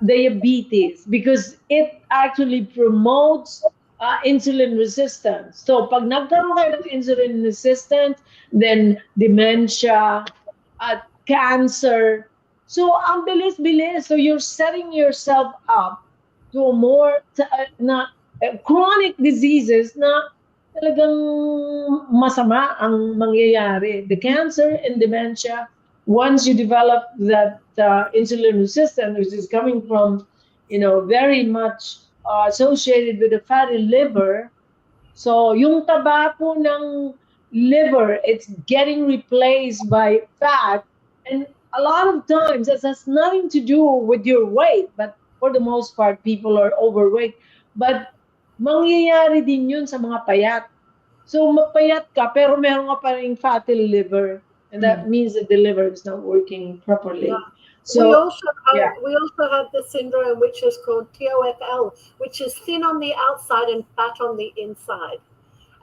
diabetes because it actually promotes insulin resistance. So pag nagkaroon kayo ng insulin resistance, then dementia, cancer. So ang bilis-bilis. So you're setting yourself up to a more chronic diseases na talagang masama ang mangyayari. The cancer and dementia, once you develop that insulin resistance, which is coming from, very much associated with the fatty liver. So yung taba po ng liver, it's getting replaced by fat. And a lot of times, that has nothing to do with your weight, but for the most part, people are overweight. But mangyayari din yun sa mga payat. So mapayat ka, pero meron ka pa ring fatty liver. And that means that the liver is not working properly. Yeah. So, we also have the syndrome which is called TOFL, which is thin on the outside and fat on the inside.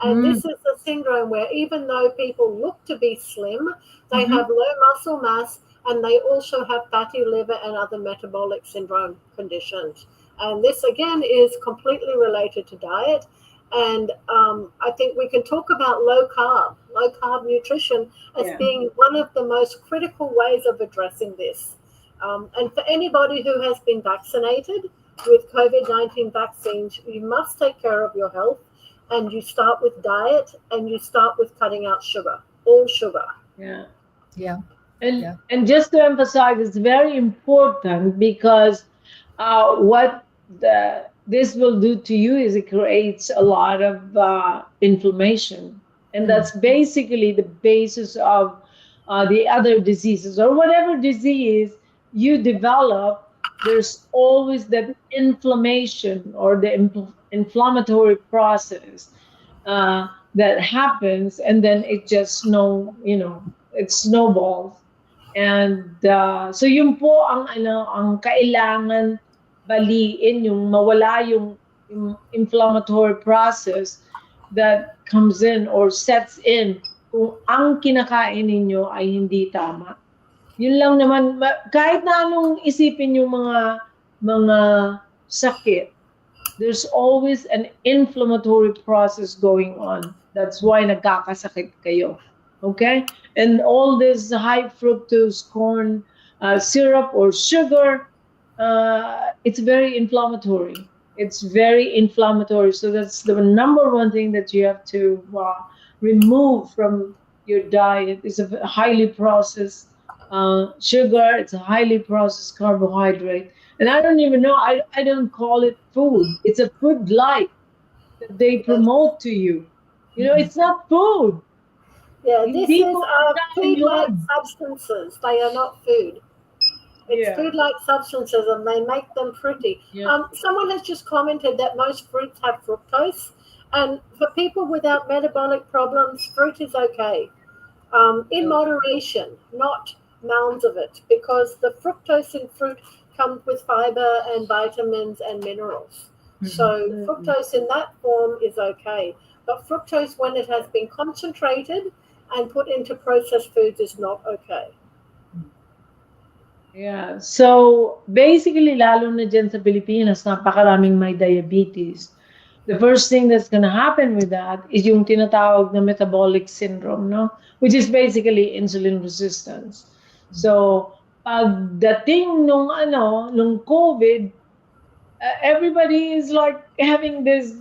And this is a syndrome where even though people look to be slim, they have low muscle mass and they also have fatty liver and other metabolic syndrome conditions. And this again is completely related to diet. And I think we can talk about low carb nutrition as being one of the most critical ways of addressing this. And for anybody who has been vaccinated with COVID-19 vaccines, you must take care of your health, and you start with diet and you start with cutting out sugar, all sugar. And just to emphasize, it's very important because what this will do to you is it creates a lot of inflammation, and that's basically the basis of the other diseases or whatever disease you develop. There's always that inflammation or the inflammatory process that happens, and then it just it snowballs. And so yun po ang kailangan baliin, yung mawala yung inflammatory process that comes in or sets in kung ang kinakain ninyo ay hindi tama. Yun lang naman, kahit na anong isipin yung mga sakit, there's always an inflammatory process going on. That's why nagkakasakit kayo. Okay? And all this high fructose corn syrup or sugar, it's very inflammatory. It's very inflammatory. So that's the number one thing that you have to remove from your diet. Is a highly processed sugar. It's a highly processed carbohydrate. And I don't even know, I don't call it food. It's a food like that they promote to you. It's not food. Yeah, this is food-like substances. They are not food. It's food-like substances, and they make them fruity. Someone has just commented that most fruits have fructose, and for people without metabolic problems, fruit is okay. In moderation, not mounds of it, because the fructose in fruit comes with fiber and vitamins and minerals. So fructose in that form is okay. But fructose, when it has been concentrated and put into processed foods, is not okay. Yeah. So basically, lalo na dyan sa Pilipinas, napakaraming may diabetes. The first thing that's going to happen with that is yung tinatawag na metabolic syndrome, no? Which is basically insulin resistance. So pagdating nung COVID, everybody is like having this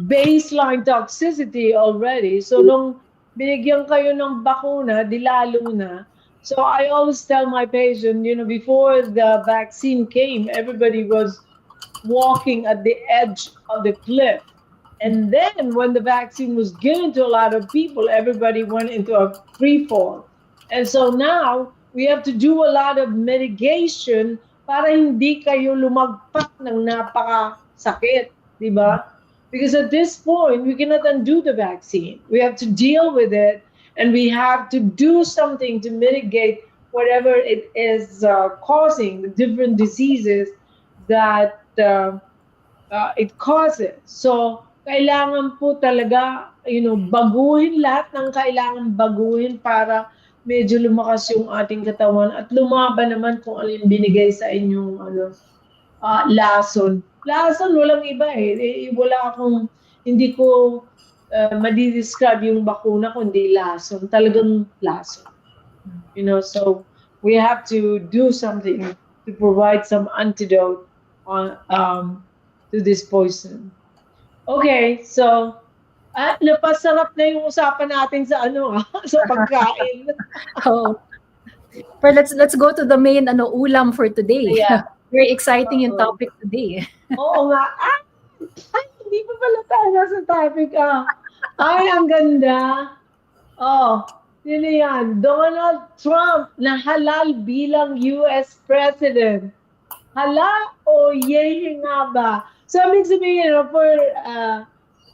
baseline toxicity already. So nung binigyan kayo ng bakuna, di lalo na. So I always tell my patient, before the vaccine came, everybody was walking at the edge of the cliff. And then when the vaccine was given to a lot of people, everybody went into a free fall. And so now we have to do a lot of mitigation para hindi kayo lumagpak ng napakasakit, di ba? Because at this point, we cannot undo the vaccine. We have to deal with it, and we have to do something to mitigate whatever it is causing, the different diseases that it causes. So, kailangan po talaga, baguhin lahat ng kailangan baguhin para medyo lumakas yung ating katawan at lumaban naman kung ano yung binigay sa inyong lason. Lason, walang iba eh. Wala akong, hindi ko madi-describe yung bakuna kundi lason. Talagang lason. So we have to do something to provide some antidote to this poison. Okay, so napasarap na yung usapan natin sa sa pagkain. Oh, pero let's go to the main ulam for today. Yeah. Very exciting yung Oo. topic today. Oo nga. Ay, hindi pa pala tayo nasa topic. Ay, ang ganda. Oh, sino yan? Donald Trump na halal bilang US President. Hala o yay nga ba? So, ibig sabihin,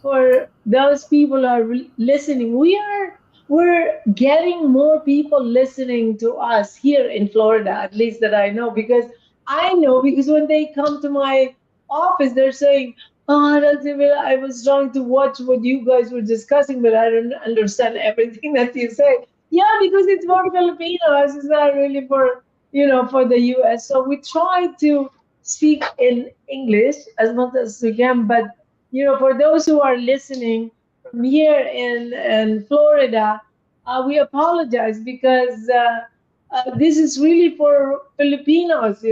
for those people who are listening, we're getting more people listening to us here in Florida, at least that I know because when they come to my office, they're saying, "Oh, that's it. I was trying to watch what you guys were discussing, but I don't understand everything that you say." Yeah, because it's for Filipinos. It's not really for the US. So we try to speak in English as much as we can, but for those who are listening from here in Florida, we apologize because this is really for Filipinos,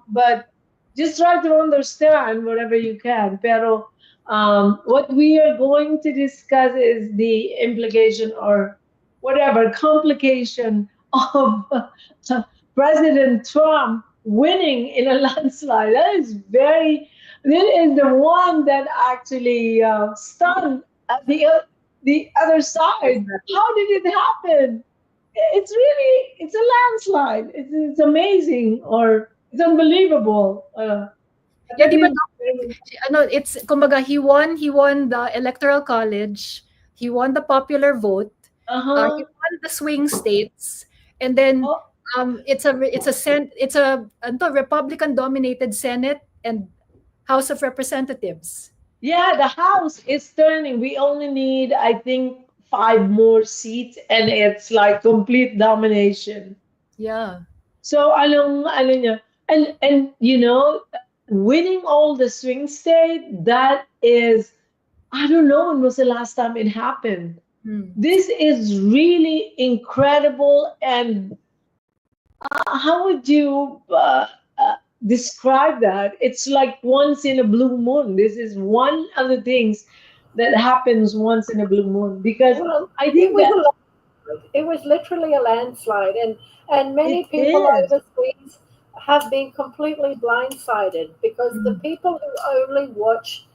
but just try to understand whatever you can. Pero what we are going to discuss is the implication or whatever complication of President Trump winning in a landslide. That is the one that actually stunned the other side. How did it happen? It's a landslide. It's amazing or it's unbelievable. Yeah, That di ba, is, it's kumbaga he won the electoral college, he won the popular vote, he uh-huh. won the swing states, and then Oh, it's a Republican dominated Senate and House of Representatives. yeah, the House is turning. We only need, I think, 5 more seats, and it's like complete domination. Yeah. So ano niya, and winning all the swing state, that is, I don't know when was the last time it happened. Hmm. This is really incredible, and how would you describe that? It's like once in a blue moon. This is one of the things that happens once in a blue moon because Well, I it think was that a it was literally a landslide, and it many people is. overseas have been completely blindsided because the Mm, people who only watch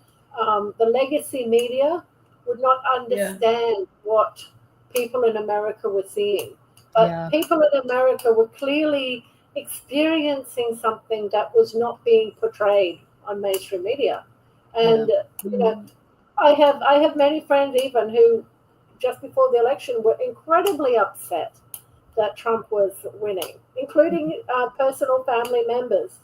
the legacy media would not yeah, understand what people in America were seeing. But Yeah. people in America were clearly experiencing something that was not being portrayed on mainstream media, Yeah. and you know, mm, I have many friends even who just before the election were incredibly upset that Trump was winning, including personal family members.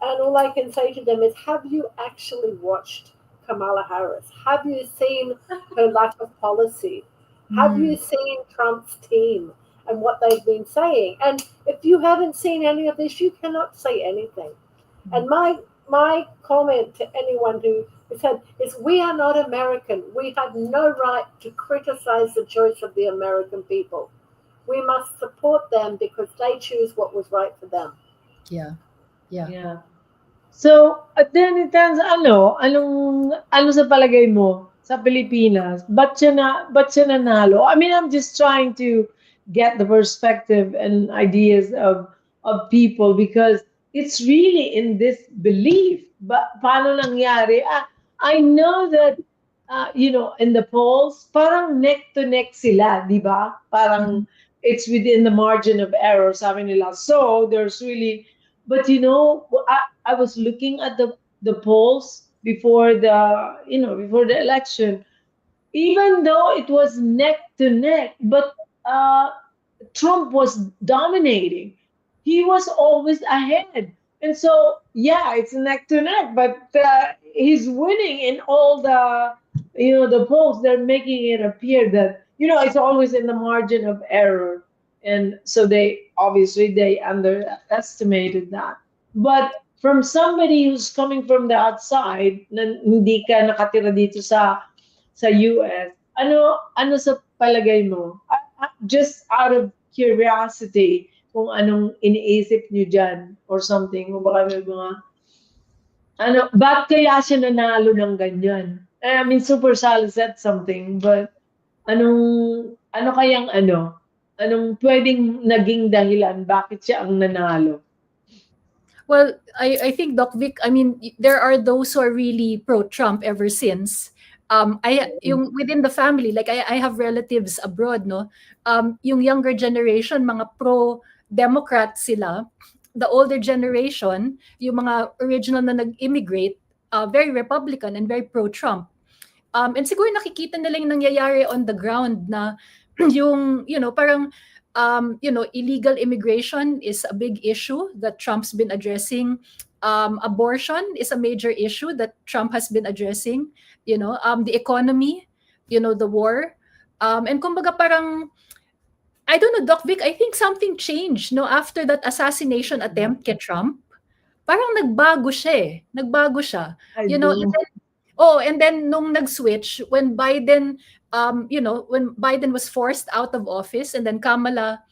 And all I can say to them is, have you actually watched Kamala Harris? Have you seen her lack of policy? Have Hmm. you seen Trump's team and what they've been saying? And if you haven't seen any of this, you cannot say anything. And my comment to anyone who said is, we are not American. We have no right to criticize the choice of the American people. We must support them because they choose what was right for them. Yeah. Yeah. yeah. So, at then it turns, ano sa palagay mo sa Pilipinas? Ba't siya nanalo? I mean, I'm just trying to get the perspective and ideas of people because it's really in this belief. But paano nangyari? I know that, in the polls, parang neck to neck sila, di ba? Parang Mhm. it's within the margin of error, sabi nila. So, there's really, but I was looking at the polls before the election, even though it was neck to neck, but Trump was dominating. He was always ahead. And so, yeah, it's neck to neck, but he's winning in all the polls. They're making it appear that, it's always in the margin of error. and so they obviously they underestimated that. But from somebody who's coming from the outside na hindi ka nakatira dito sa US, ano sa palagay mo? Just out of curiosity, kung anong iniisip niyo diyan or something, kung baka may mga ba't kaya siya nanalo ng ganyan? I mean, super Sally said something, but anong, anong pwedeng naging dahilan bakit siya ang nanalo? Well, I think Doc Vic, I mean, there are those who are really pro-Trump ever since. Yung within the family, like I have relatives abroad, no? Yung younger generation, mga pro-Democrat sila. The older generation, yung mga original na nag-immigrate, very Republican and very pro-Trump. And siguro nakikita nila yung nangyayari on the ground na yung, parang illegal immigration is a big issue that Trump's been addressing. Abortion is a major issue that Trump has been addressing. The economy, the war. And kumbaga parang, I don't know, Doc Vic, I think something changed, no, after that assassination attempt kay Trump. Parang nagbago siya eh. Nagbago siya. I And do. then, and then nung nag-switch, when Biden was forced out of office and then Kamala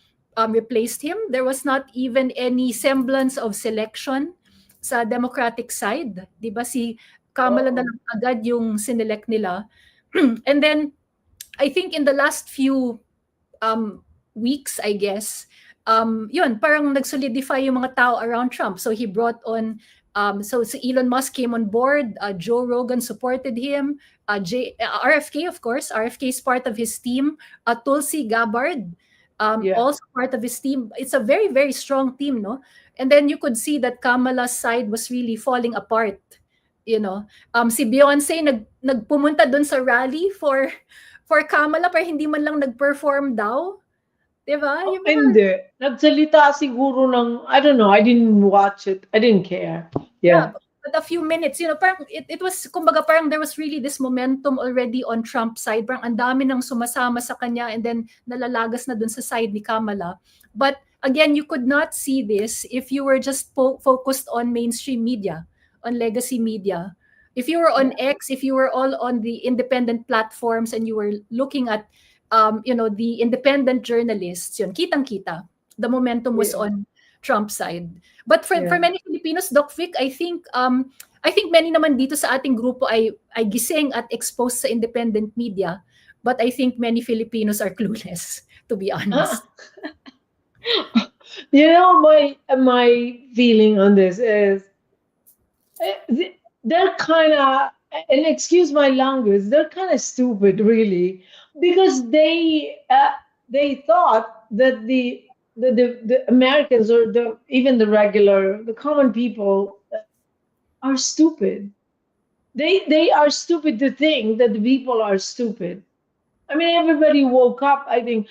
replaced him, there was not even any semblance of selection sa Democratic side. Di ba si Kamala na lang agad yung sinelect nila. And then, I think in the last few weeks, I guess, yun, parang nag-solidify yung mga tao around Trump. So he brought on, so Elon Musk came on board, Joe Rogan supported him, RFK, of course, RFK is part of his team, Tulsi Gabbard, also part of his team. It's a very, very strong team, no? And then you could see that Kamala's side was really falling apart. Si Beyonce nagpumunta dun sa rally for Kamala pero hindi man lang nag-perform daw. Diba? Hindi. Nagsalita siguro ng, I don't know, I didn't watch it. I didn't care. Yeah. But a few minutes, parang it was, kumbaga parang there was really this momentum already on Trump's side. Parang ang dami nang sumasama sa kanya and then nalalagas na dun sa side ni Kamala. But again, you could not see this if you were just focused on mainstream media, on legacy media. If you were on X, if you were all on the independent platforms and you were looking at the independent journalists, yun, kitang-kita. The momentum was on Trump's side. But for many Filipinos, Doc Vic, I think many naman dito sa ating grupo ay gising at exposed sa independent media. But I think many Filipinos are clueless, to be honest. My feeling on this is they're kind of, and excuse my language, they're kind of stupid, really, because they thought that the Americans or even the common people are stupid. They are stupid to think that the people are stupid. I mean, everybody woke up. I think,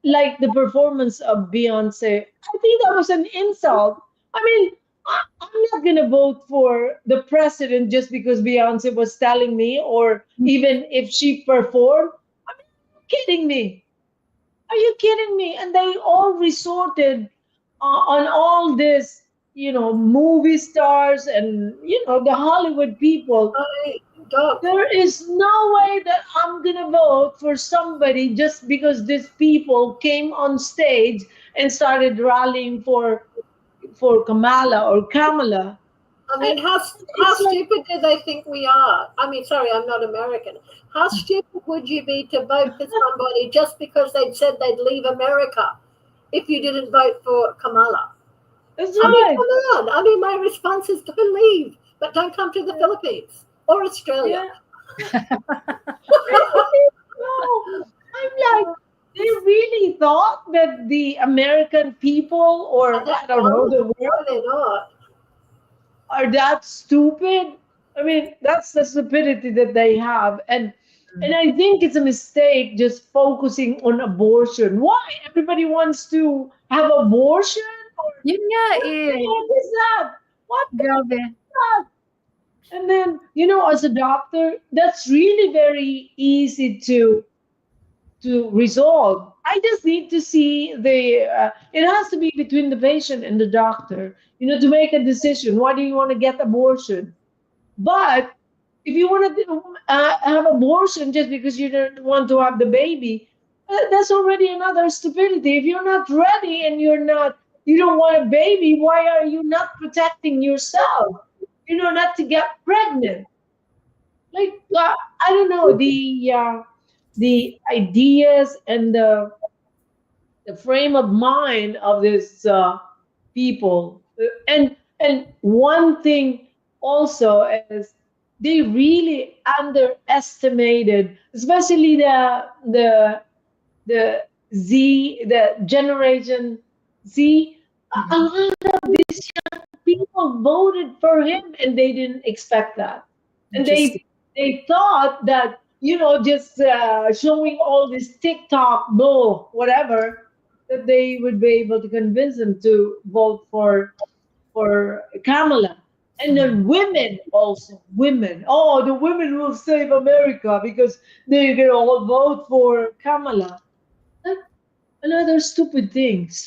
like the performance of Beyonce. I think that was an insult. I mean, I'm not gonna vote for the president just because Beyonce was telling me, or even if she performed. I mean, are you kidding me? Are you kidding me? And they all resorted on all this, movie stars and the Hollywood people. There is no way that I'm gonna vote for somebody just because these people came on stage and started rallying for Kamala or Kamala. I mean, how stupid do they think we are? I mean, sorry, I'm not American. How stupid would you be to vote for somebody just because they'd said they'd leave America if you didn't vote for Kamala? That's right. Come on. I mean, my response is don't leave, but don't come to the Philippines or Australia. Yeah. No, I'm like, they really thought that the American people, or I don't know, the world, they're not. Are that stupid? I mean, that's the stupidity that they have. And I think it's a mistake just focusing on abortion. Why everybody wants to have abortion? Yun nga eh. What is that? What Grabe. is that? And then, as a doctor, that's really very easy to resolve. I just need to see it has to be between the patient and the doctor, to make a decision. Why do you want to get abortion? But if you want to have abortion just because you don't want to have the baby, that's already another stupidity. If you're not ready and you don't want a baby, why are you not protecting yourself? Not to get pregnant. Like, I don't know, the ideas and the frame of mind of these people. And one thing also is they really underestimated, especially the the generation Z. A Mhm. lot of these young people voted for him, and they didn't expect that, and Interesting. they thought that just showing all this TikTok bull, whatever, that they would be able to convince him to vote for Kamala. And then women also, women. Oh, the women will save America because they can all vote for Kamala. Like, another stupid thing. As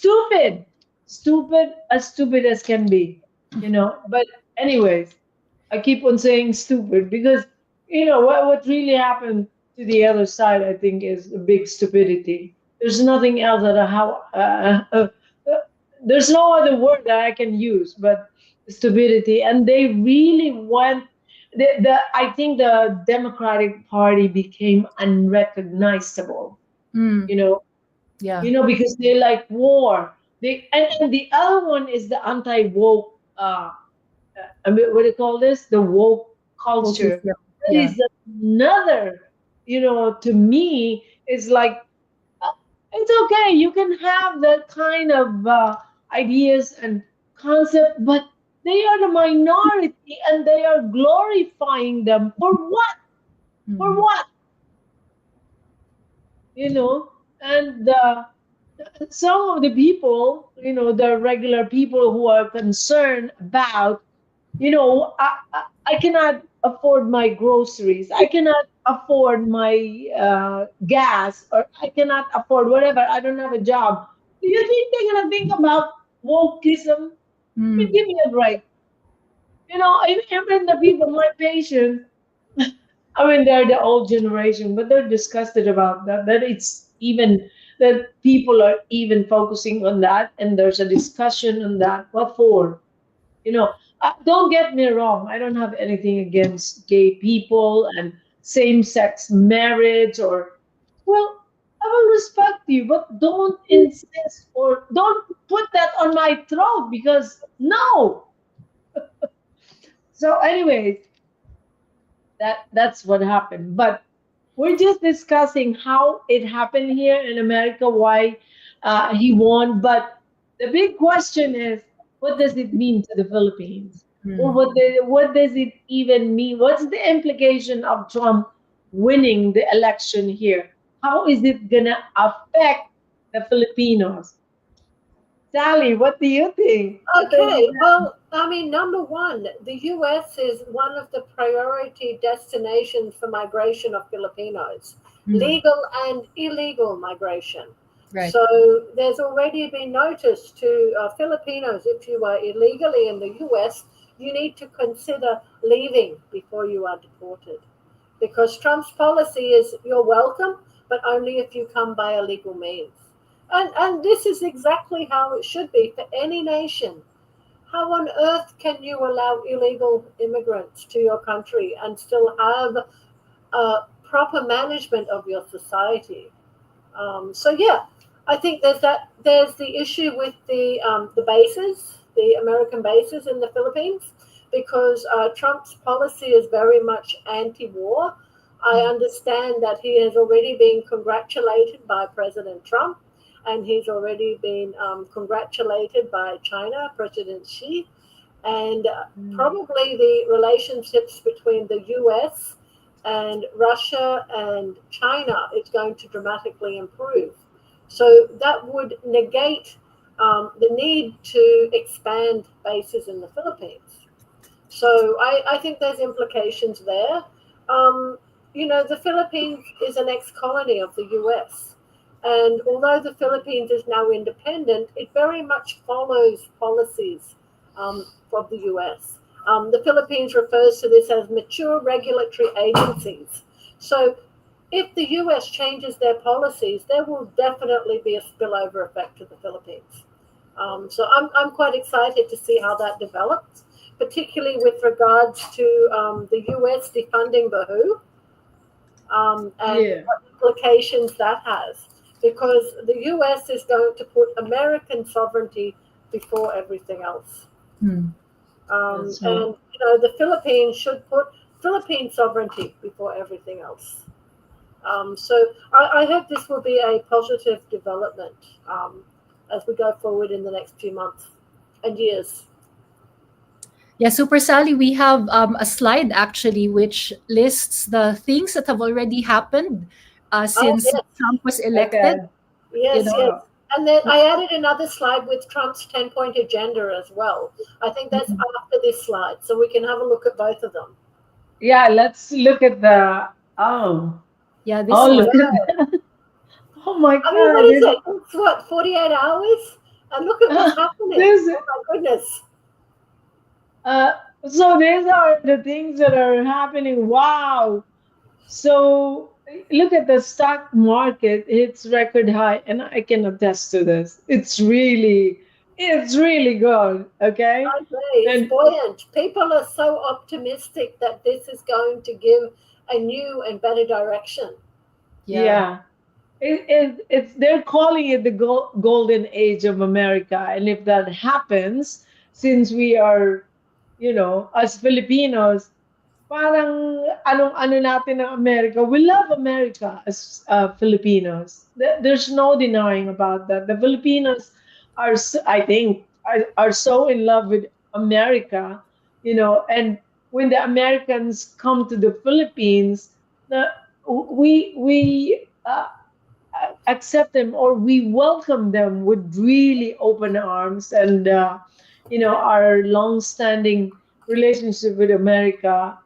stupid as can be. But anyways, I keep on saying stupid because what really happened to the other side, I think, is a big stupidity. There's nothing else there's no other word that I can use but stupidity. And they really went. I think the Democratic Party became unrecognizable. Mm, You know, yeah. because they like war. And the other one is the anti-woke. I mean, what do you call this? The woke culture. Wokeism. That Yeah. is another. To me, is like uh, it's okay. You can have that kind of ideas and concept, but they are the minority, and they are glorifying them for what? For Mm. what? You know, and some of the people, the regular people who are concerned about, I cannot afford my groceries, I cannot afford my gas, or I cannot afford whatever, I don't have a job. Do you think they're going to think about wokeism? I mean, Mm. give me a break. Even the people, my patients, I mean, they're the old generation, but they're disgusted about that. That people are even focusing on that, and there's a discussion on that. What for? You know, don't get me wrong. I don't have anything against gay people and same-sex marriage, well, I will respect you, but don't insist or don't put that on my throat because no. So, anyways, that's what happened. But we're just discussing how it happened here in America, why he won. But the big question is, what does it mean to the Philippines? Or Mm. what does it even mean? What's the implication of Trump winning the election here? How is it gonna affect the Filipinos? Sally, what do you think? What does Okay, it? well, I mean, number one, the US is one of the priority destinations for migration of Filipinos, Mm. legal and illegal migration. Right. So there's already been notice to Filipinos, if you are illegally in the US, you need to consider leaving before you are deported. Because Trump's policy is you're welcome, but only if you come by a legal means. And this is exactly how it should be for any nation. How on earth can you allow illegal immigrants to your country and still have proper management of your society? So yeah, I think there's that. There's the issue with the bases, the American bases in the Philippines, because Trump's policy is very much anti-war. I Mm. understand that he has already been congratulated by President Trump, and he's already been congratulated by China, President Xi, and Mm, probably the relationships between the US and Russia and China is going to dramatically improve. So that would negate the need to expand bases in the Philippines. So I think there's implications there. Um, the Philippines is an ex colony of the US. And although the Philippines is now independent, it very much follows policies from the US. The Philippines refers to this as mature regulatory agencies. So if the US changes their policies, there will definitely be a spillover effect to the Philippines. So I'm quite excited to see how that develops, particularly with regards to the US defunding the WHO, and Yeah. what implications that has. Because the US is going to put American sovereignty before everything else. Hmm. That's right. And you know, the Philippines should put Philippine sovereignty before everything else. So I hope this will be a positive development as we go forward in the next few months and years. Yeah, Super Sally, we have a slide actually which lists the things that have already happened Oh, since yes, Trump was elected. Okay. You yes, know, yes. Wow. And then I added another slide with Trump's 10-point agenda as well. I think that's mm, after this slide, so we can have a look at both of them. Yeah, let's look at the oh. yeah, this Oh, one. look at that. Oh my I mean, what God. is it? It's what, 48 hours? And look at what's happening. This Oh my goodness. uh so these are the things that are happening. Wow. So look at the stock market, it's record high, and I can attest to this. It's really good. Okay. I agree. It's And buoyant. People are so optimistic that this is going to give a new and better direction. Yeah. yeah, it's they're calling it the golden age of America. And if that happens, since we are, as Filipinos, parang anong-ano natin ng America. We love America as Filipinos. There's no denying about that. The Filipinos I think, are so in love with America, and when the Americans come to the Philippines, the, we accept them, or we welcome them with really open arms. And our long-standing relationship with America,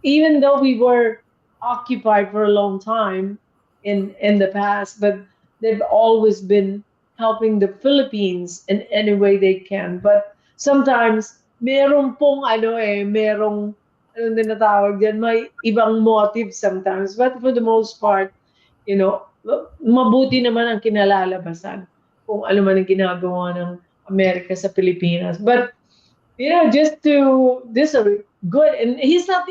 even though we were occupied for a long time in the past, but they've always been helping the Philippines in any way they can. But sometimes merong anong tinatawag diyan, may ibang motive sometimes. But for the most part, mabuti naman ang kinalalabasan kung ano man ang ginagawa ng Amerika sa Pilipinas. But just to this are good, and uh he's not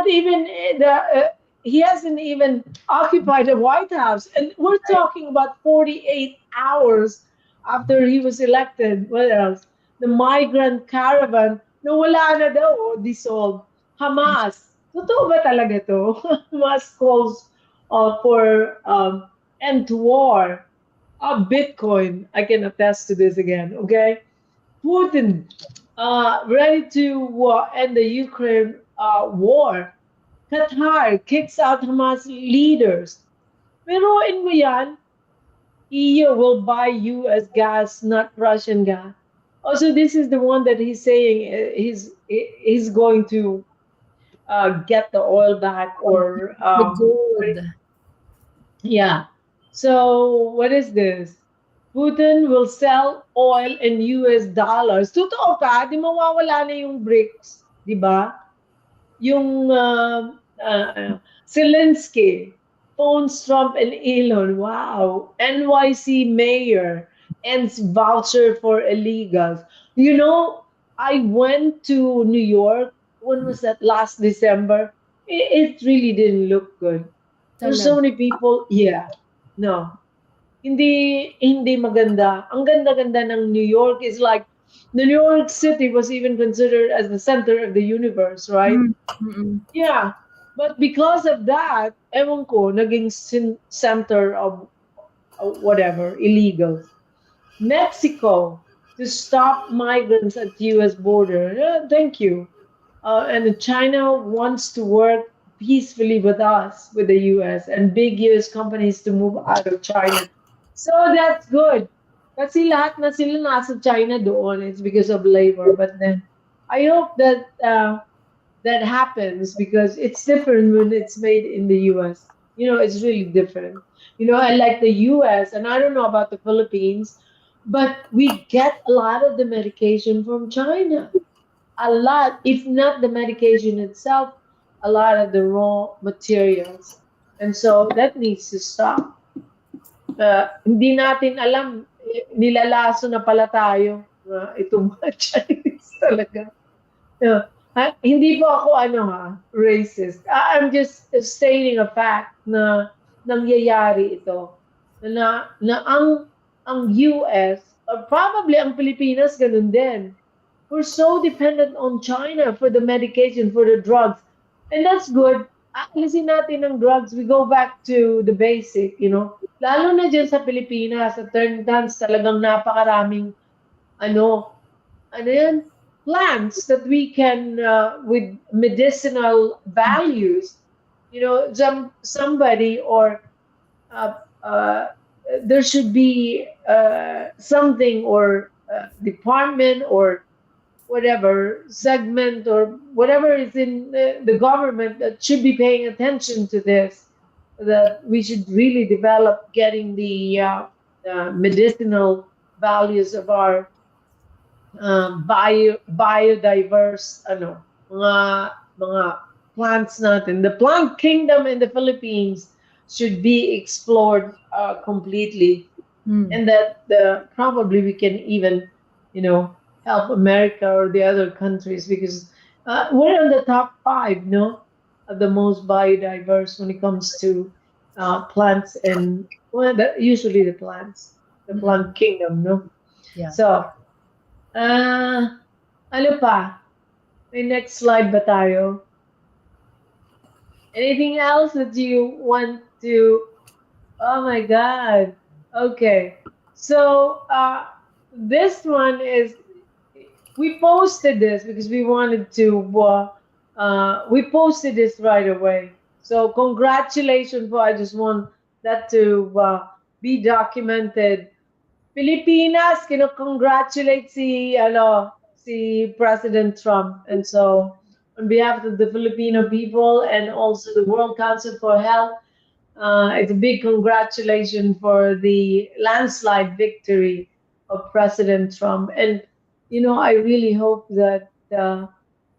even the he hasn't even occupied the White House, and we're Right. talking about 48 hours after he was elected. What else? The migrant caravan na wala na daw, dissolved. Hamas, totoo ba talaga to? Hamas calls for end to war. Bitcoin, I can attest to this again. Okay, Putin, ready to end the Ukraine war. Qatar kicks out Hamas leaders. Biruin mo yan, EU will buy US gas, not Russian gas. Also, this is the one that he's saying he's going to get the oil back, or The gold. yeah. So what is this? Putin will sell oil in US dollars. Totoo ka? Di mawawala na yung BRICS, di ba? Yung Zelensky phones Trump and Elon. Wow. NYC mayor ends voucher for illegals. I went to New York. When was that? Last December. It really didn't look good. There's so Talag. many people. Yeah. No. Hindi maganda. Ang ganda-ganda ng New York is like the New York City was even considered as the center of the universe, right? Mm, mm-mm. Yeah. But because of that, ewan ko, naging center of whatever, illegals. Mexico to stop migrants at U.S. border. Thank you. And China wants to work peacefully with us, with the U.S., and big U.S. companies to move out of China. So that's good. Kasi lahat na sila nasa China doon. It's because of labor. But then I hope that that happens, because it's different when it's made in the U.S. it's really different. And like the US, and I don't know about the Philippines, but we get a lot of the medication from China. A lot, if not the medication itself, a lot of the raw materials. And so that needs to stop. Hindi natin alam, nilalaso na pala tayo. Itong mga Chinese talaga. Yeah. Hindi po ako racist. I'm just stating a fact na nangyayari ito. Na ang US, or probably ang Pilipinas ganun din. We're so dependent on China for the medication, for the drugs. And that's good. Alisin natin ng drugs. We go back to the basic. Lalo na dyan sa Pilipinas, sa turn dance, talagang napakaraming, ano, ano yan? Plants that we can, with medicinal values, somebody or uh, uh, there should be something or department or whatever segment or whatever is in the government that should be paying attention to this, that we should really develop getting the medicinal values of our biodiverse mga mga plants natin. The plant kingdom in the Philippines should be explored completely, and that probably we can even help America or the other countries, because we're in the top five, no, of the most biodiverse when it comes to plants, and usually the plants, the plant kingdom, no. Yeah. So ano pa? May next slide ba tayo? Anything else that you want to? Oh my God. Okay. So this one is, we posted this because we wanted to, we posted this right away. So congratulations, I just want that to be documented. Pilipinas, congratulate si President Trump. And so on behalf of the Filipino people and also the World Council for Health, it's a big congratulations for the landslide victory of President Trump. And, I really hope that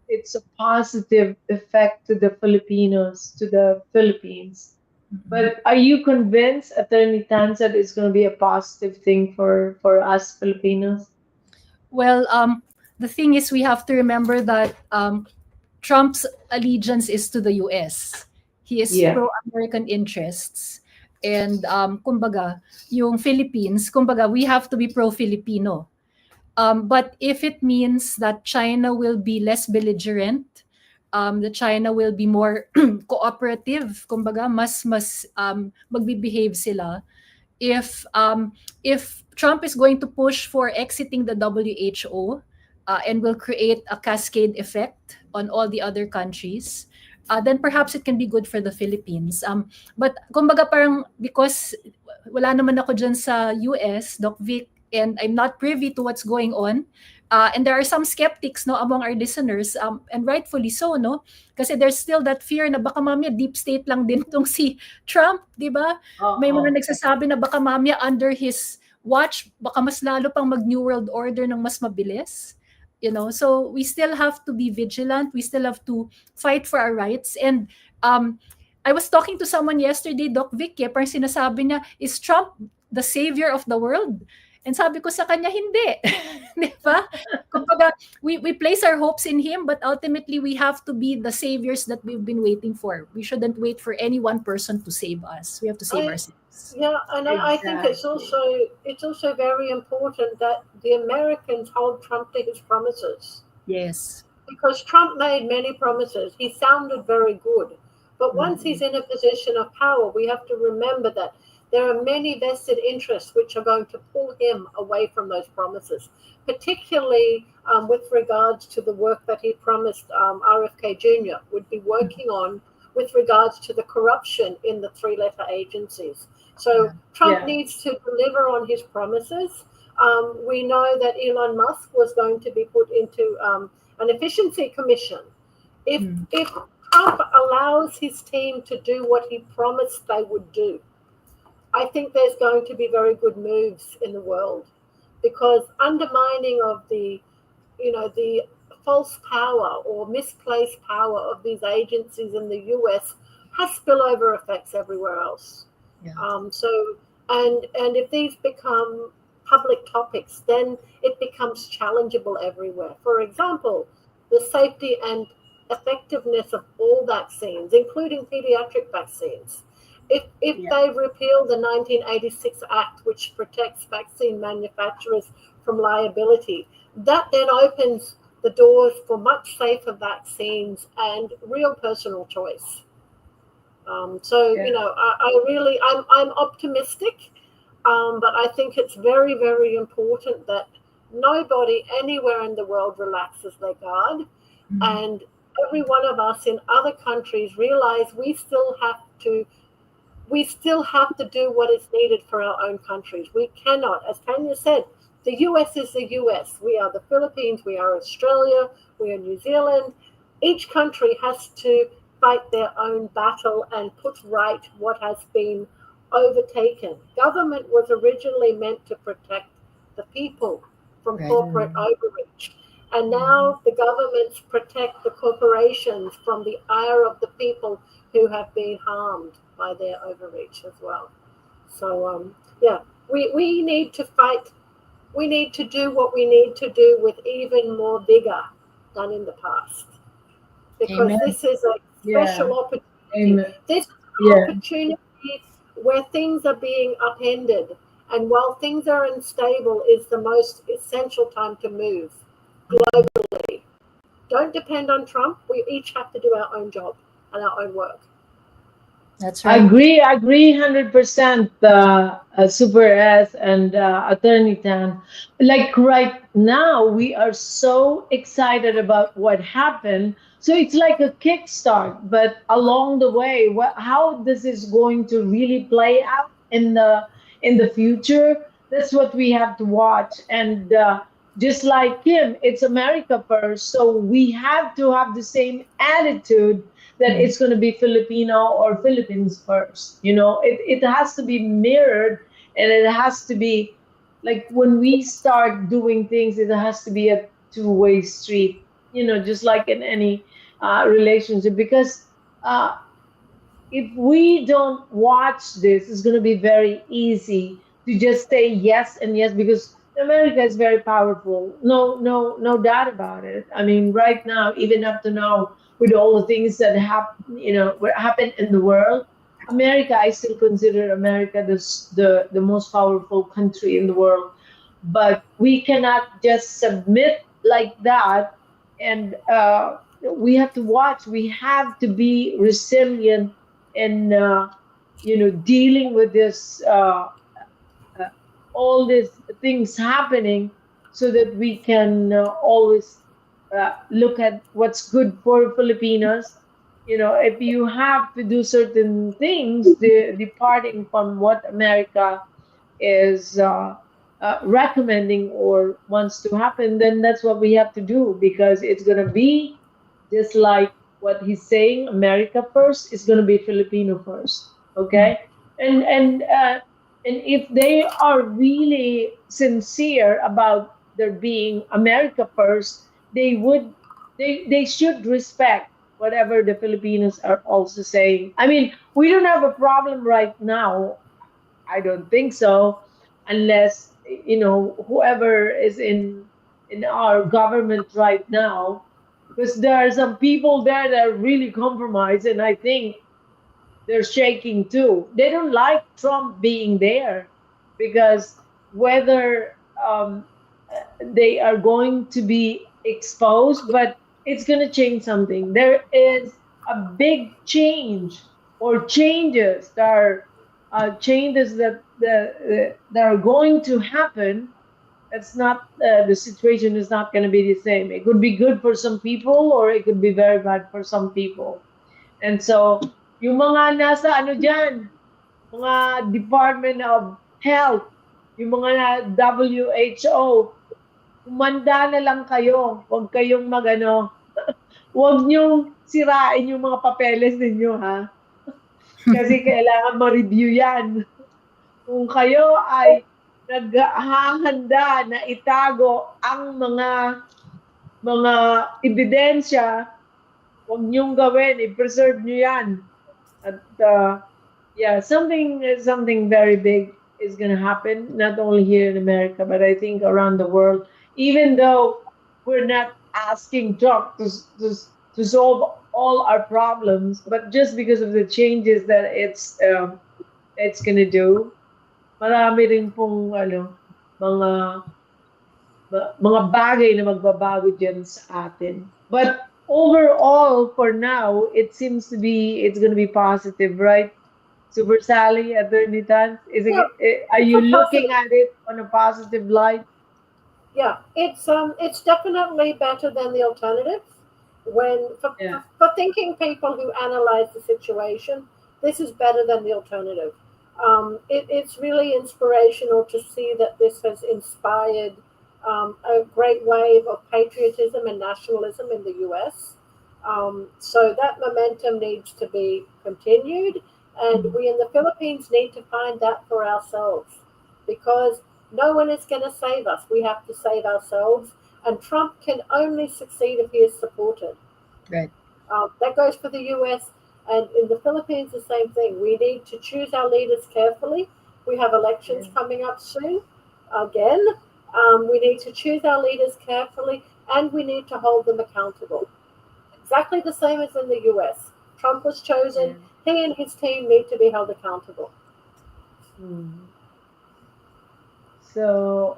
it's a positive effect to the Filipinos, to the Philippines. But are you convinced, Attorney Tan, that it's going to be a positive thing for us Filipinos? Well, the thing is, we have to remember that Trump's allegiance is to the US. He is pro-American interests. And kumbaga, yung Philippines, kumbaga, we have to be pro-Filipino. But if it means that China will be less belligerent, that China will be more cooperative, kumbaga, mas magbe-behave sila. If Trump is going to push for exiting the WHO and will create a cascade effect on all the other countries, then perhaps it can be good for the Philippines. But kumbaga parang, because wala naman ako dyan sa US, Doc Vic, and I'm not privy to what's going on. And there are some skeptics, no, among our listeners, and rightfully so, no? Kasi there's still that fear na baka mamaya deep state lang din tong si Trump, di ba? May mga nagsasabi na baka mamaya under his watch, baka mas lalo pang mag-New World Order ng mas mabilis. So we still have to be vigilant. We still have to fight for our rights. And I was talking to someone yesterday, Doc Vic, parang sinasabi niya, is Trump the savior of the world? And sabi ko sa kanya, hindi. Di ba? Kumbaga, we place our hopes in him, but ultimately we have to be the saviors that we've been waiting for. We shouldn't wait for any one person to save us. We have to save ourselves. Yeah, and I think it's also very important that the Americans hold Trump to his promises. Yes. Because Trump made many promises. He sounded very good. But once he's in a position of power, we have to remember that there are many vested interests which are going to pull him away from those promises, particularly with regards to the work that he promised RFK Jr. would be working on with regards to the corruption in the three-letter agencies. So Trump needs to deliver on his promises. We know that Elon Musk was going to be put into an efficiency commission. If Trump allows his team to do what he promised they would do, I think there's going to be very good moves in the world, because undermining of the false power or misplaced power of these agencies in the US has spillover effects everywhere else. Yeah. So, and if these become public topics, then it becomes challengeable everywhere. For example, the safety and effectiveness of all vaccines, including pediatric vaccines. If Yeah. they repeal the 1986 Act, which protects vaccine manufacturers from liability, that then opens the doors for much safer vaccines and real personal choice. So Yeah. I really I'm optimistic, but I think it's very very important that nobody anywhere in the world relaxes their guard, Mm. and every one of us in other countries realize we still have to do what is needed for our own countries. We cannot, as Tanya said, the US is the US. We are the Philippines, we are Australia, we are New Zealand. Each country has to fight their own battle and put right what has been overtaken. Government was originally meant to protect the people from Right. corporate Mm. overreach. And Mhm. now the governments protect the corporations from the ire of the people who have been harmed by their overreach as well. So, yeah, we need to fight. We need to do what we need to do with even more vigor than in the past, because Amen. this is a Yeah. special opportunity. Amen. This is an Yeah. opportunity where things are being upended, and while things are unstable, is the most essential time to move globally. Don't depend on Trump. We each have to do our own job and our own work. That's right. I agree 100%, Super S and Attorney Tan. Like right now, we are so excited about what happened. So it's like a kickstart, but along the way, how this is going to really play out in the future, that's what we have to watch. And just like Kim, it's America first, so we have to have the same attitude that Mm. it's going to be Filipino or Philippines first. You know, it has to be mirrored, and it has to be like when we start doing things, it has to be a two-way street, you know, just like in any relationship. Because uh, if we don't watch this, it's going to be very easy to just say yes and yes, because America is very powerful. No doubt about it. I mean, right now, even up to now, with all the things that happen, you know, what happened in the world, America, I still consider America the most powerful country in the world. But we cannot just submit like that, and we have to watch. We have to be resilient in you know, dealing with this uh, all these things happening, so that we can always look at what's good for Filipinos. You know, if you have to do certain things, departing from what America is recommending or wants to happen, then that's what we have to do, because it's going to be just like what he's saying, America first is going to be Filipino first. Mm. Okay. And if they are really sincere about there being America first, they would they should respect whatever the Filipinos are also saying. I mean, we don't have a problem right now. I don't think so, unless you know whoever is in our government right now, because there are some people there that are really compromised, and I think they're shaking too. They don't like Trump being there, because whether they are going to be exposed, but it's going to change something. There is a big change or changes that are changes that are going to happen. It's not the situation is not going to be the same. It could be good for some people, or it could be very bad for some people. And so, yung mga nasa ano dyan, mga Department of Health, yung mga WHO, kumanda na lang kayo. Huwag kayong magano. Huwag niyong sirain yung mga papeles ninyo, ha? Kasi kailangan ma-review yan. Kung kayo ay naghahanda na itago ang mga ebidensya, huwag niyong gawin, i-preserve niyo yan. At yeah, something very big is going to happen, not only here in America, but I think around the world. Even though we're not asking Trump to solve all our problems, but just because of the changes that it's going to do, marami rin pong mga mga bagay na magbabago diyan sa atin. But overall, for now, it seems to be it's going to be positive, right? Super Sally, Attorney Tan, Yeah, are it's you a looking positive. at it on a positive light? Yeah, it's definitely better than the alternative. When Yeah. for thinking people who analyze the situation, this is better than the alternative. It's really inspirational to see that this has inspired a great wave of patriotism and nationalism in the U.S. So that momentum needs to be continued, and we in the Philippines need to find that for ourselves because no one is going to save us. We have to save ourselves, and Trump can only succeed if he is supported. Right. That goes for the US, and in the Philippines, the same thing. We need to choose our leaders carefully. We have Yeah. elections coming up soon. Again, we need to choose our leaders carefully, and we need to hold them accountable. Exactly the same as in the US. Trump was chosen. Yeah. He and his team need to be held accountable. Mm. So,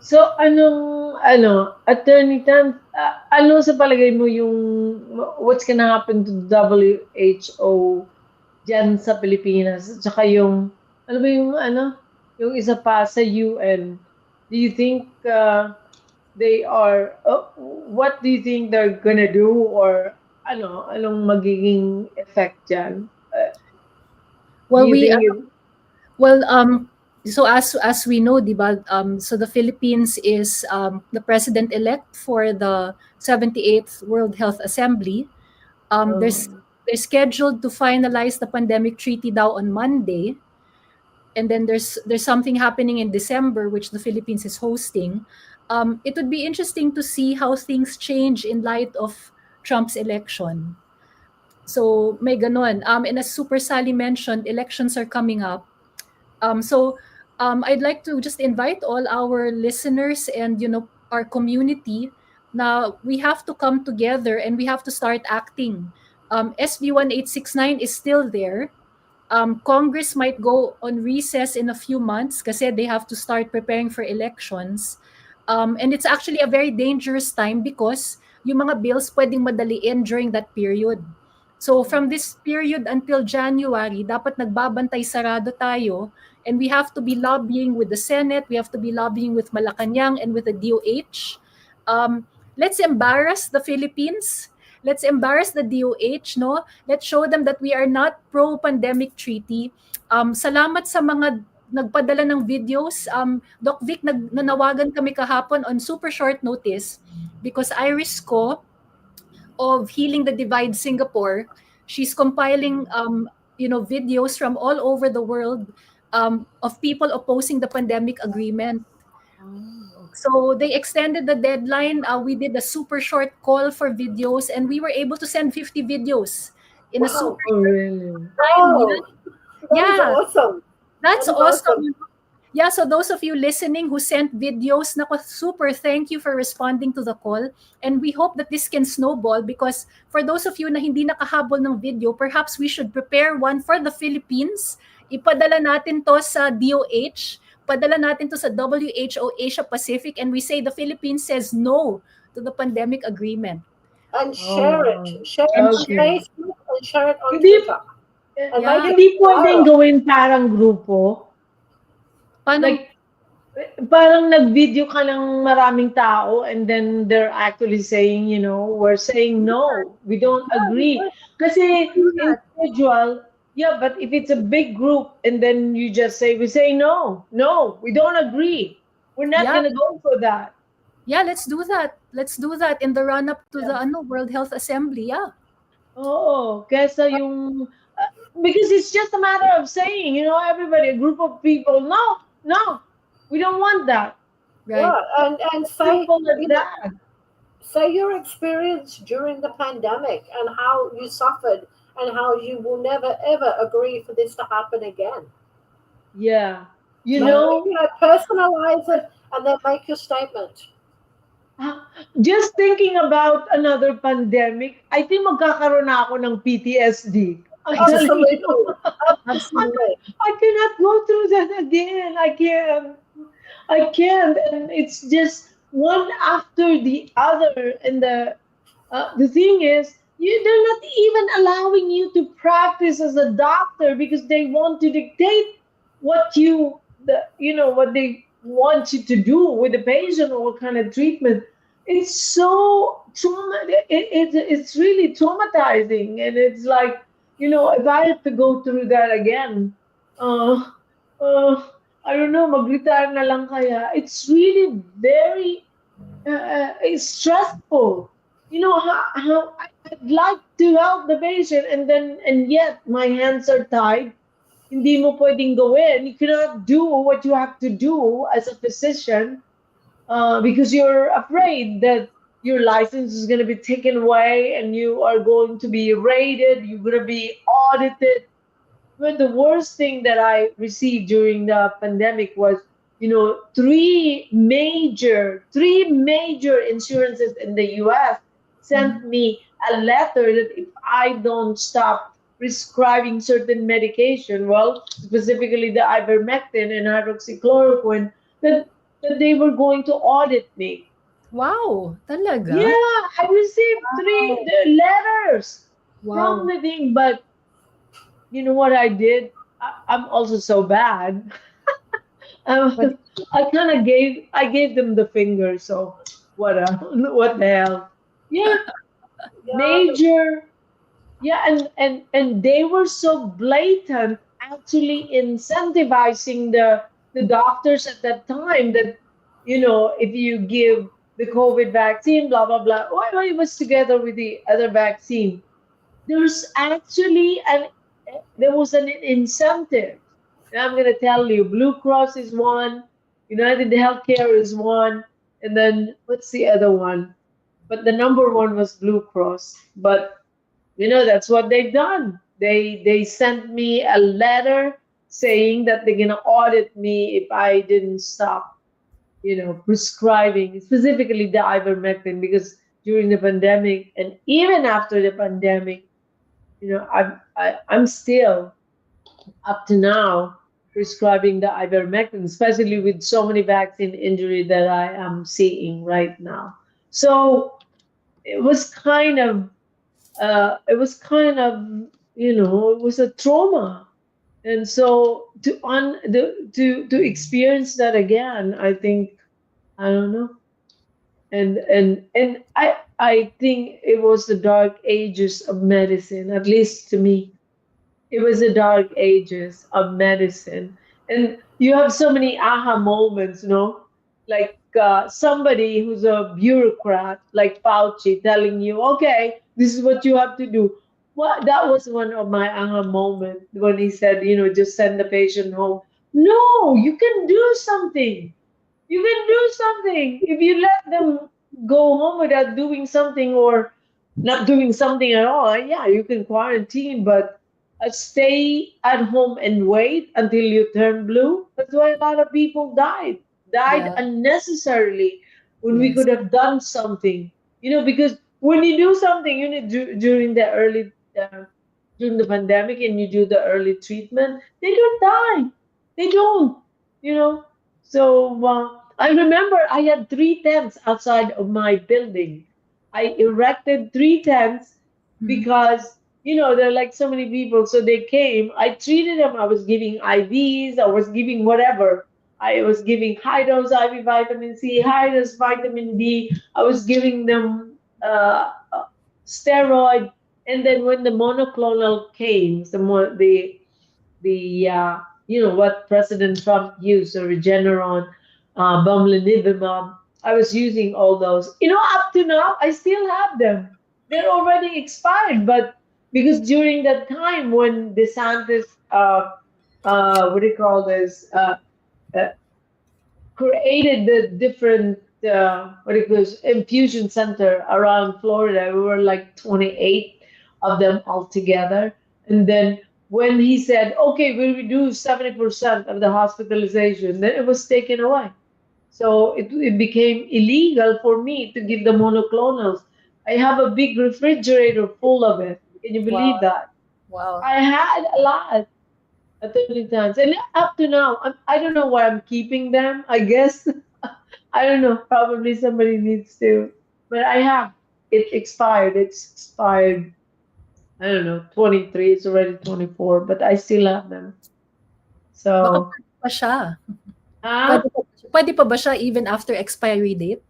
so Attorney Tan, ano sa palagay mo yung what's gonna happen to the WHO diyan sa Pilipinas? At saka yung, ano ba yung isa pa sa UN. Do you think they are, what do you think they're gonna do or anong magiging effect dyan? Do Well, you we think well so as we know, diba, so the Philippines is the president elect for the 78th World Health Assembly. um, They're scheduled to finalize the pandemic treaty daw on Monday, and then there's something happening in December which the Philippines is hosting. It would be interesting to see how things change in light of Trump's election. So may ganon. And as Super Sally mentioned, elections are coming up. So I'd like to just invite all our listeners and our community. Now we have to come together and we have to start acting. SB 1869 is still there. Congress might go on recess in a few months kasi they have to start preparing for elections. And it's actually a very dangerous time because yung mga bills pwedeng madaliin during that period. So from this period until January, dapat nagbabantay sarado tayo, and we have to be lobbying with the Senate, we have to be lobbying with Malacanang and with the DOH. Let's embarrass the Philippines. Let's embarrass the DOH, no? Let's show them that we are not pro-pandemic treaty. Salamat sa mga nagpadala ng videos. Doc Vic, nanawagan kami kahapon on super short notice because Iris ko of Healing the Divide Singapore, she's compiling videos from all over the world of people opposing the pandemic agreement. okay. So they extended the deadline. We did a super short call for videos, and we were able to send 50 videos in a Wow. super Oh, short really? time. Oh, that is Yeah, awesome. that's That is awesome. awesome. Yeah, so those of you listening who sent videos, nako, super thank you for responding to the call. And we hope that this can snowball because for those of you na hindi nakahabol ng video, perhaps we should prepare one for the Philippines. Ipadala natin to sa DOH, padala natin to sa WHO Asia Pacific, and we say the Philippines says no to the pandemic agreement. And share it. Oh, Share it And on okay. share. Facebook and share it on Hindi, Twitter. And make Yeah. it hindi pwedeng viral. gawin parang grupo. Paano? Like, parang nag-video ka ng maraming tao and then they're actually saying, we're saying no, we don't Yeah, we agree. could Kasi do that. individual, yeah, but if it's a big group and then we say no, no, we don't agree. We're not Yeah. gonna go for that. Yeah, let's do that. Let's do that in the run up to the World Health Assembly. Yeah. Oo, kesa yung because it's just a matter of saying, everybody, a group of people, no, no, we don't want that. Right. Yeah, and say, Simple as that. say your experience during the pandemic and how you suffered and how you will never ever agree for this to happen again. Yeah. You Make Yeah. it, know, personalize it, and then make your statement. just thinking about another pandemic, I think magkakaroon na ako ng PTSD. I'm telling you. Absolutely, absolutely. I cannot go through that again. I can't. I can't. And it's just one after the other. And the thing is, they're not even allowing you to practice as a doctor because they want to dictate what they want you to do with the patient or what kind of treatment. It's so it's really traumatizing, and it's like, if I have to go through that again, uh, uh, I don't know, mag-retire na lang kaya. It's really very it's stressful. I'd like to help the patient, and yet my hands are tied. Hindi mo pwedeng gawin. You cannot do what you have to do as a physician because you're afraid that your license is going to be taken away and you are going to be raided, you're going to be audited. But the worst thing that I received during the pandemic was, three major insurances in the US sent Mhm. me a letter that if I don't stop prescribing certain medication, well, specifically the ivermectin and hydroxychloroquine, that they were going to audit me. Wow. Talaga? Yeah, I received three Wow. letters from Wow. the thing, but you know what I did? I'm also so bad. What? Um, I gave them the finger. So what the hell? Yeah, Yeah, major. Yeah, and they were so blatant, actually incentivizing the doctors at that time that if you give the COVID vaccine, blah blah blah. Why it was together with the other vaccine? There's actually there was an incentive. And I'm gonna tell you, Blue Cross is one, United Healthcare is one, and then what's the other one? But the number one was Blue Cross. But that's what they've done. They sent me a letter saying that they're gonna audit me if I didn't stop, prescribing specifically the ivermectin because during the pandemic and even after the pandemic, I'm still up to now prescribing the ivermectin, especially with so many vaccine injury that I am seeing right now. So it was kind of, it was kind of, it was a trauma, and so to experience that again, I think I don't know, and I think it was the dark ages of medicine, at least to me. It was the dark ages of medicine. And you have so many aha moments, no? Like somebody who's a bureaucrat, like Fauci, telling you, okay, this is what you have to do. Well, that was one of my aha moments when he said, just send the patient home. No, you can do something. You can do something if you let them go home without doing something or not doing something at all. Yeah, you can quarantine, but stay at home and wait until you turn blue. That's why a lot of people died Yeah. unnecessarily when we Yes. could have done something. Because when you do something, during the early during the pandemic and you do the early treatment, they don't die. They don't. You know. So I remember I had three tents outside of my building. I erected three tents Mhm. because there are like so many people, so they came. I treated them. I was giving IVs. I was giving whatever. I was giving high dose IV vitamin C, high dose vitamin D. I was giving them steroid, and then when the monoclonal came, the what President Trump used, the Regeneron, bamlanivimab. I was using all those. Up to now, I still have them. They're already expired, but because during that time when DeSantis, what do you call this, uh, created the different, what do you call this, infusion center around Florida, we were like 28 of them altogether. And then when he said, okay, we reduce 70% of the hospitalization, then it was taken away. So it became illegal for me to give the monoclonals. I have a big refrigerator full of it. Can you Wow. believe that? Wow. I had a lot at 30 times. And up to now, I don't know why I'm keeping them. I guess, I don't know. Probably somebody needs to. But I have. It expired. It's expired. I don't know, 23. It's already 24, but I still have them. Baka So, pwede pa siya. ah, Pwede pa ba siya even after expiry date?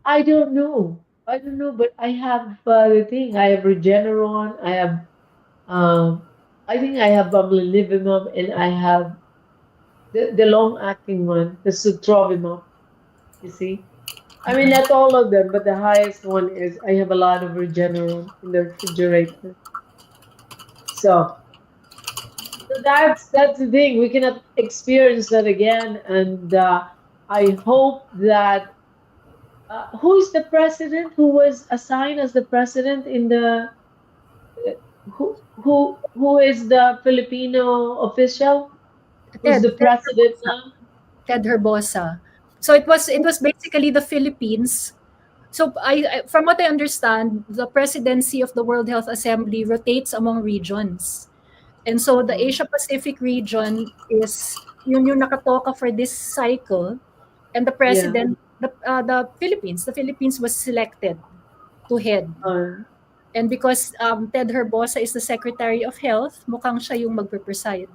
I don't know. I don't know, but I have the thing. I have Regeneron. I have um. I think I have bamlanivimab, and I have the long acting one, the sutrovimab. You see, I mean not all of them, but the highest one is I have a lot of Regeneron in the refrigerator. So that's the thing. We cannot experience that again, and I hope that who is the president who was assigned as the president in the who is the Filipino official who's the Ted president Herbosa. now? Ted Herbosa. So it was basically the Philippines. So from what I understand, the presidency of the World Health Assembly rotates among regions. And so the Oh, Asia Pacific region is yun yung nakatoka for this cycle, and the yeah. president, the Philippines was selected to head. Uh, And because Ted Herbosa is the Secretary of Health, mukhang siya yung magpe-preside.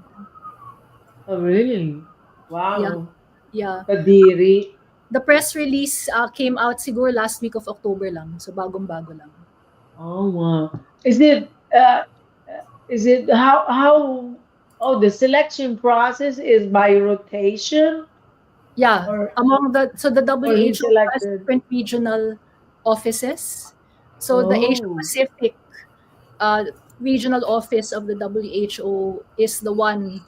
oh, really? Yeah, Wow. yeah. Kadiri. The press release came out siguro last week of October lang. So bagong-bago lang. Oh, wow. Is it how oh the selection process is by rotation Yeah, or the or he WHO has selected? different regional offices. So the Asia Oh, Pacific uh, regional office of the WHO is the one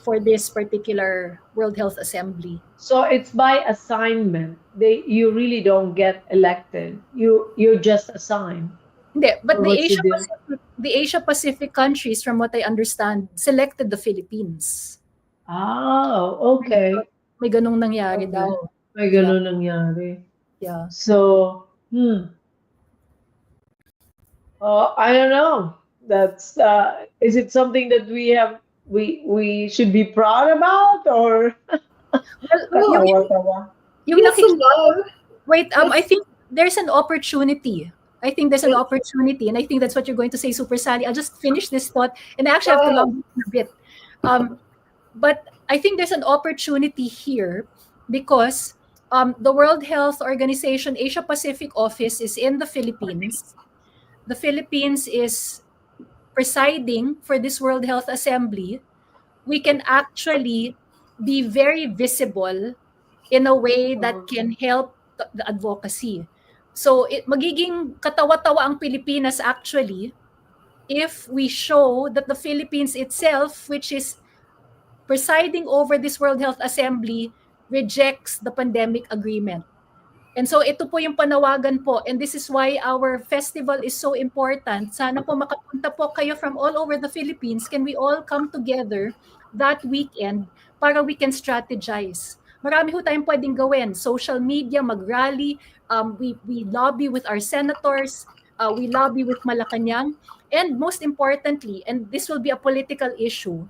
for this particular World Health Assembly. so it's by assignment. You really don't get elected. You're just assigned. Hindi, but Or what's the deal? The Asia Pacific countries, from what I understand, selected the Philippines. Oh, okay. May ganong nangyari Okay. daw. May Yeah, ganun nangyari. yeah. So, I don't know. That's is it something that we should be proud about or Well, Well, yung yes and no. wait, I Yes. think there's an opportunity. I think there's an opportunity, and I think that's what you're going to say, Super Sally. I'll just finish this thought, and I actually Go have to ahead. log in a bit. But I think there's an opportunity here because the World Health Organization Asia Pacific office is in the Philippines. The Philippines is presiding for this World Health Assembly. We can actually be very visible in a way that can help the advocacy. So magiging katawa-tawa ang Pilipinas actually if we show that the Philippines itself, which is presiding over this World Health Assembly, rejects the pandemic agreement. And so ito po yung panawagan po, and this is why our festival is so important. Sana po makapunta po kayo from all over the Philippines. Can we all come together that weekend para we can strategize? Marami ho tayong pwedeng gawin. Social media, mag-rally, we lobby with our senators, we lobby with Malacanang, and most importantly, and this will be a political issue,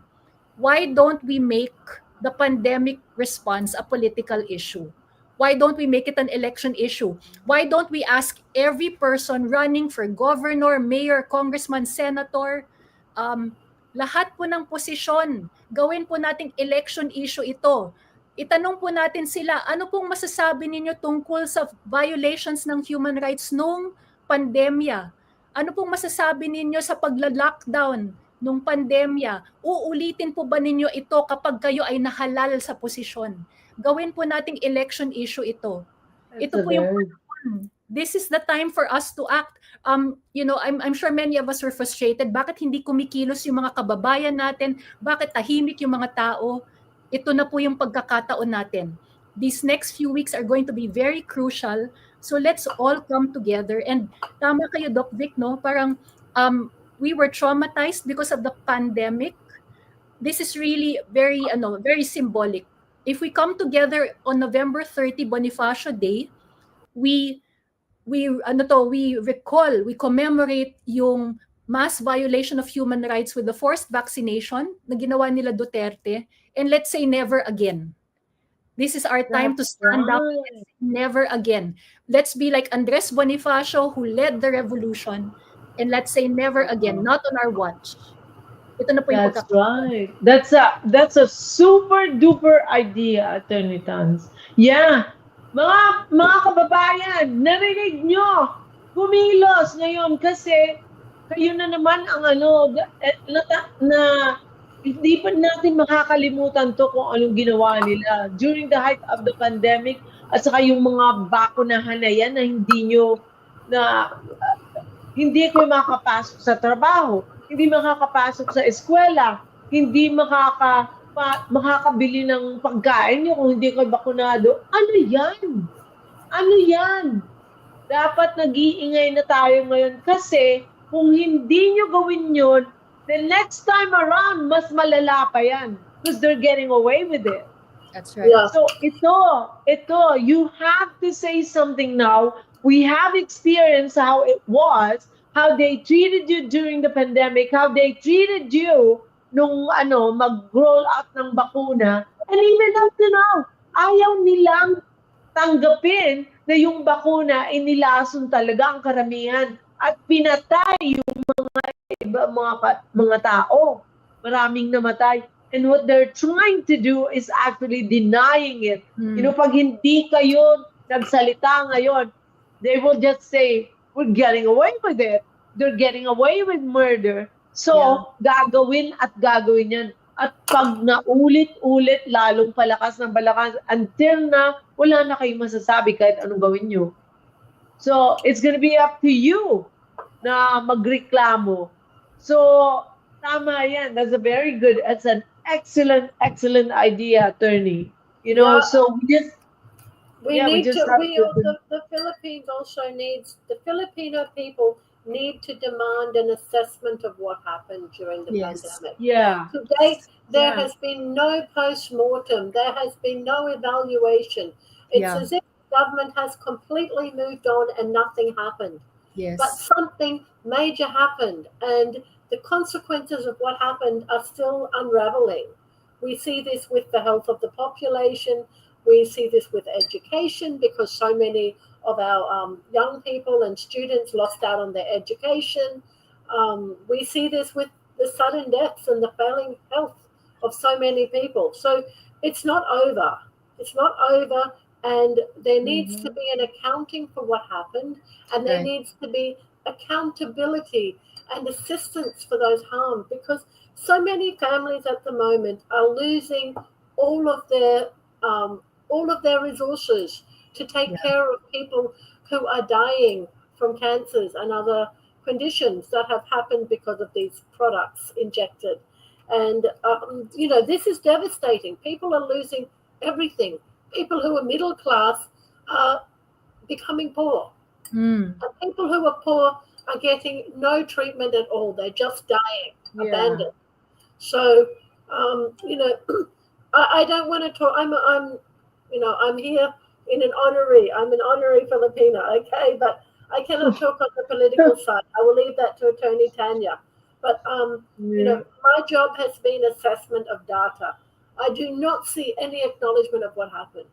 why don't we make the pandemic response a political issue? Why don't we make it an election issue? Why don't we ask every person running for governor, mayor, congressman, senator, lahat po ng posisyon, gawin po nating election issue ito. Itanong po natin sila, ano pong masasabi ninyo tungkol sa violations ng human rights nung pandemya? Ano pong masasabi ninyo sa pagla-lockdown nung pandemya? Uulitin po ba ninyo ito kapag kayo ay nahalal sa posisyon? Gawin po nating election issue ito. That's Ito a po yung very this is the time for us to act. I'm sure many of us were frustrated. Bakit hindi kumikilos yung mga kababayan natin? Bakit tahimik yung mga tao? Ito na po yung pagkakataon natin. These next few weeks are going to be very crucial. So let's all come together. And tama kayo, Doc Vic, no? Parang we were traumatized because of the pandemic. This is really very symbolic. If we come together on November 30, Bonifacio Day, we we commemorate yung mass violation of human rights with the forced vaccination na ginawa nila Duterte, and let's say never again. This is our time to that's stand up and right. say never again. Let's be like Andres Bonifacio who led the revolution, and let's say never again, Wow. not on our watch. Ito na po yung That's pagkakataon. right. That's a super duper idea, Attorney Tans. Yeah. Mga kababayan, narinig nyo. Kumilos ngayon kasi kayo na naman ang hindi pa natin makakalimutan to kung anong ginawa nila during the height of the pandemic at saka yung mga bakunahan na yan na na hindi kayo makakapasok sa trabaho, hindi makakapasok sa eskwela, hindi makakabili ng pagkain niyo kung hindi kayo bakunado. Ano yan? Ano yan? Dapat nag-iingay na tayo ngayon kasi kung hindi nyo gawin yun, the next time around, mas malala pa yan because they're getting away with it. That's right. Yeah. So you have to say something now. We have experienced how it was, how they treated you during the pandemic, how they treated you nung mag-roll out ng bakuna. And even up to now, ayaw nilang tanggapin na yung bakuna inilason talaga ang karamihan at pinatay iba mga tao. Maraming namatay. And what they're trying to do is actually denying it. Pag hindi kayo nagsalita ngayon, they will just say, we're getting away with it. They're getting away with murder. So, gagawin at gagawin yan. At pag naulit-ulit, lalong palakas ng palakas until na wala na kayong masasabi kahit anong gawin nyo. So, it's gonna be up to you na magreklamo. So, tama yan. That's an excellent idea, attorney. So we we need just to have we to. the Philippines also needs the Filipino people need to demand an assessment of what happened during the pandemic. Yeah. Today there Yeah. has been no post-mortem, there has been no evaluation. It's as if the government has completely moved on and nothing happened. But Yes. something major happened, and the consequences of what happened are still unraveling. We see this with the health of the population. We see this with education because so many of our young people and students lost out on their education. We see this with the sudden deaths and the failing health of so many people. So it's not over. It's not over. And there needs to Mhm. be an accounting for what happened, and there Right. needs to be accountability and assistance for those harmed because so many families at the moment are losing all of their resources to take Yeah. care of people who are dying from cancers and other conditions that have happened because of these products injected. And this is devastating. People are losing everything. People who are middle class are becoming poor. Mm. And people who are poor are getting no treatment at all. They're just dying, Yeah. abandoned. So, I don't want to talk. I'm here in an honorary. I'm an honorary Filipina, okay? But I cannot talk on the political side. I will leave that to Attorney Tanya. But Yeah. my job has been assessment of data. I do not see any acknowledgement of what happened.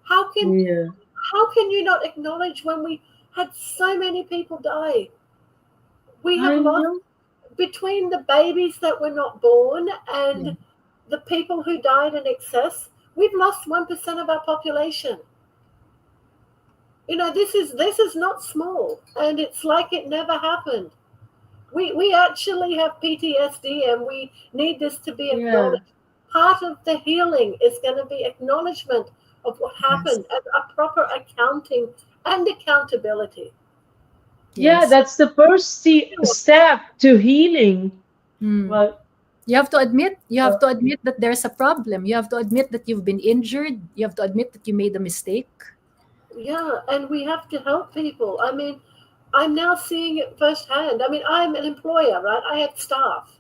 How can Yeah. how can you not acknowledge when we had so many people die? We have I lost know. between the babies that were not born Yeah. and the people who died in excess. We've lost 1% of our population. This is not small, and it's like it never happened. We actually have PTSD, and we need this to be Yeah. acknowledged. Part of the healing is going to be acknowledgement of what Yes. happened and a proper accounting and accountability. Yeah, Yes. that's the first step to healing. Mm. Well, You have uh, to admit that there's a problem. You have to admit that you've been injured. You have to admit that you made a mistake. Yeah, and we have to help people. I mean, I'm now seeing it firsthand. I mean, I'm an employer, right? I had staff.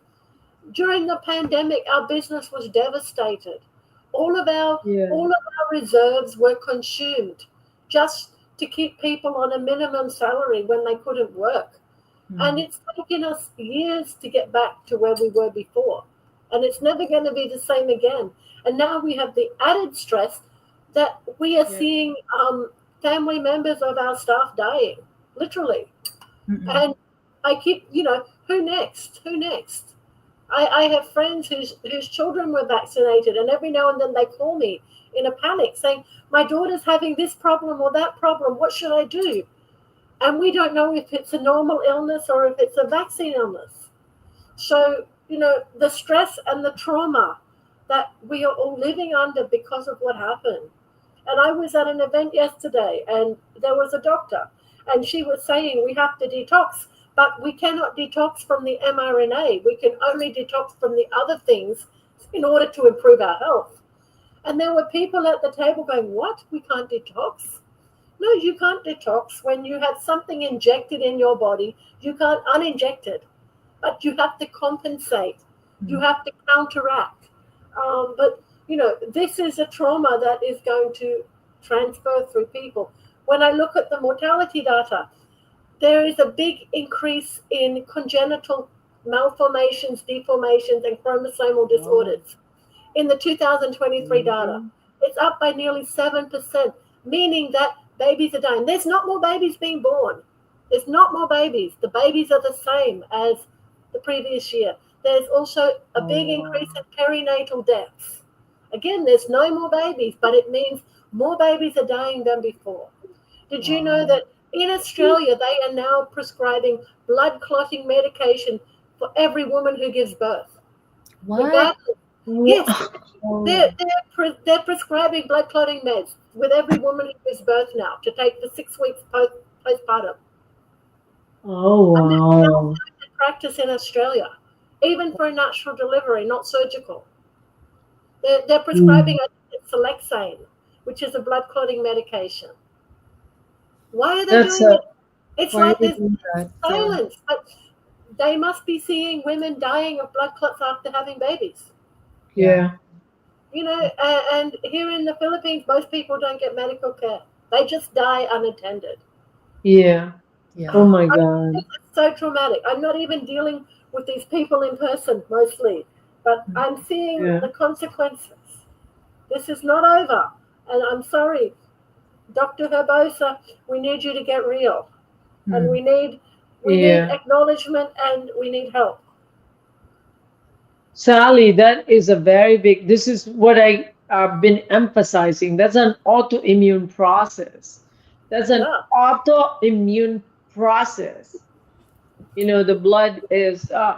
During the pandemic, our business was devastated. All of our yeah, all of our reserves were consumed just to keep people on a minimum salary when they couldn't work. And Mm. it's taken us years to get back to where we were before. And it's never going to be the same again. And now we have the added stress that we are yeah, seeing family members of our staff dying, literally. Mm-mm. And I keep, who next? Who next? I have friends whose children were vaccinated, and every now and then they call me in a panic saying, my daughter's having this problem or that problem. What should I do? And we don't know if it's a normal illness or if it's a vaccine illness. So, the stress and the trauma that we are all living under because of what happened. And I was at an event yesterday and there was a doctor and she was saying we have to detox, but we cannot detox from the mRNA. We can only detox from the other things in order to improve our health. And there were people at the table going, what? We can't detox? No, you can't detox when you have something injected in your body. You can't uninject it, but you have to compensate. You Mm. have to counteract. But this is a trauma that is going to transfer through people. When I look at the mortality data, there is a big increase in congenital malformations, deformations, and chromosomal oh, disorders in the 2023 data. really? It's up by nearly 7%, meaning that babies are dying. There's not more babies being born. There's not more babies. The babies are the same as the previous year. There's also a big Oh, increase wow. in perinatal deaths. Again, there's no more babies, but it means more babies are dying than before. Did you know Wow. that in Australia they are now prescribing blood clotting medication for every woman who gives birth? What? Regardless, yes, they're, Wow. they're, they're prescribing blood clotting meds with every woman who gives birth now to take for 6 weeks postpartum. Oh, And that's now wow. standard practice in Australia, even for a natural delivery, not surgical. They're prescribing Mm, Selexane, which is a blood clotting medication. Why are they that's doing a, it? It's Why are like they there's doing that? Yeah. silence, but they must be seeing women dying of blood clots after having babies. Yeah. yeah, And here in the Philippines, most people don't get medical care. They just die unattended. yeah. Yeah. Oh my I think God. this is so traumatic. I'm not even dealing with these people in person mostly, but Mm. I'm seeing Yeah, the consequences. This is not over. And I'm sorry, Dr. Herbosa, we need you to get real. And Mm. we need yeah. acknowledgement and we need help. Sally, that is a very big, this is what I have been emphasizing. That's an autoimmune process. That's an Yeah. autoimmune process. The blood is, The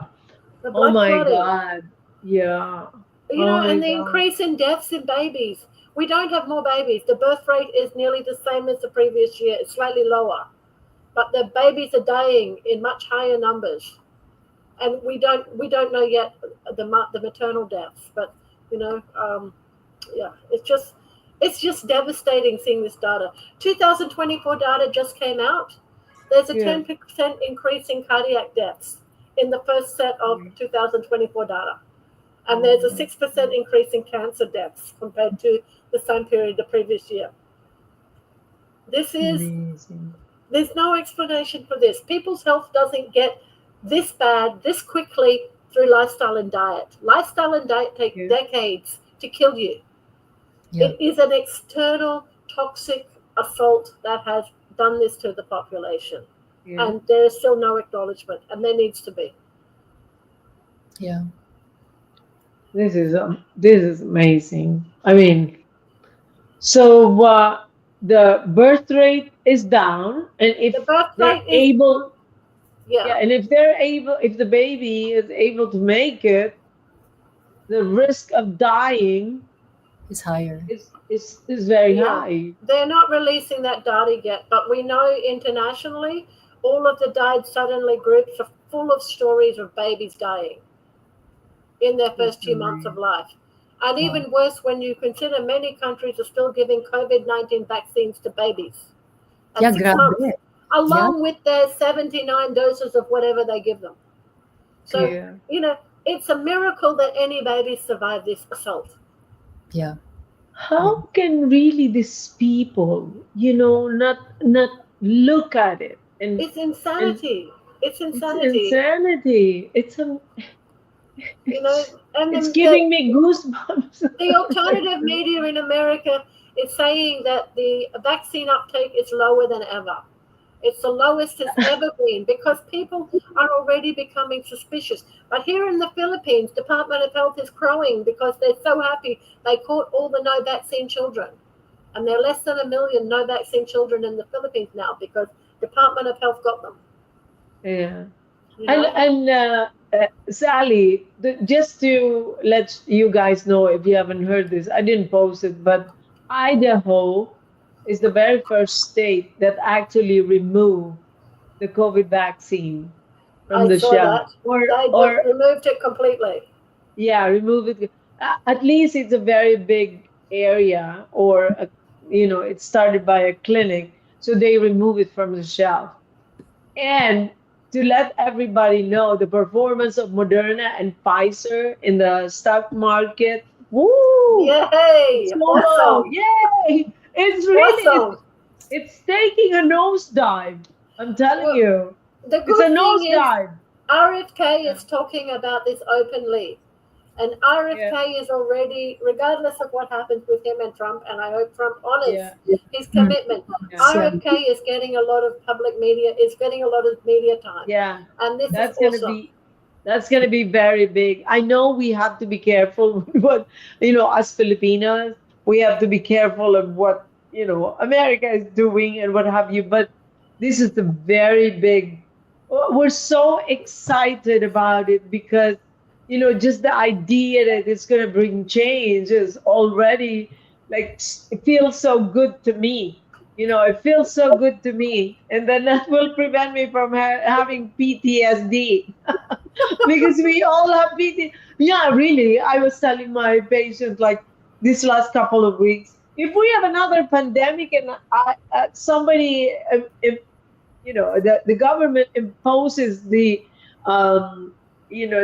oh blood my clotting. God. Yeah. Oh my And the God. increase in deaths in babies. We don't have more babies. The birth rate is nearly the same as the previous year. It's slightly lower, but the babies are dying in much higher numbers, and we don't know yet the maternal deaths. But yeah, it's just devastating seeing this data. 2024 data just came out. There's a Yeah. 10% increase in cardiac deaths in the first set of Yeah. 2024 data. And Oh there's a my 6% God. increase in cancer deaths compared to the same period the previous year. This is, Amazing. there's no explanation for this. People's health doesn't get this bad this quickly through lifestyle and diet. Lifestyle and diet take Yeah. decades to kill you. Yeah. It is an external toxic assault that has done this to the population. Yeah. And there is still no acknowledgement, and there needs to be. Yeah. This is amazing. I mean, so the birth rate is down, and The if birth they're rate is down. able, Yeah. yeah, and if the baby is able to make it, the risk of dying Is higher. Is very Yeah, high. they're not releasing that data yet, but we know internationally all of the died suddenly groups are full of stories of babies dying in their first few months of Okay. life. And Wow. even worse, when you consider many countries are still giving COVID-19 vaccines to babies Yeah, at six grabe. months, Yeah, along with their 79 doses of whatever they give them. So, Yeah. you know, it's a miracle that any baby survived this assault. yeah, yeah. How can really these people, not look at it It's and insanity. It's it's insanity. insanity. You know, and It's the giving me goosebumps. the alternative media in America is saying that the vaccine uptake is lower than ever. It's the lowest it's ever been because people are already becoming suspicious. But here in the Philippines, Department of Health is crowing because they're so happy they caught all the no vaccine children. And there are less than 1 million no vaccine children in the Philippines now because Department of Health got them. Yeah. You And know, Sally, just to let you guys know, if you haven't heard this, I didn't post it, but Idaho is the very first state that actually removed the COVID vaccine from I the saw shelf, that they or removed it completely. yeah, remove it. At least it's a very big area, or it's started by a clinic, so they remove it from the shelf. And to let everybody know the performance of Moderna and Pfizer in the stock market, woo! Yay! It's so Awesome! yay! Awesome! It's taking a nosedive. I'm telling Well, you, the it's a good thing is nosedive. RFK Yeah, is talking about this openly. And yeah, RFK is already, regardless of what happens with him and Trump, and I hope Trump honors yeah, his Mm, commitment, yeah. yeah. RFK is getting a lot of public media, is getting a lot of media time. Yeah, And this is that's gonna awesome. be that's gonna be very big. I know we have to be careful with what us Filipinos, we have to be careful of what America is doing and what have you. But this is a very big. We're so excited about it because just the idea that it's gonna bring change is already like it feels so good to me. It feels so good to me, and then that will prevent me from having PTSD because we all have PT. Yeah, really. I was telling my patient like this last couple of weeks, if we have another pandemic and somebody, the government imposes the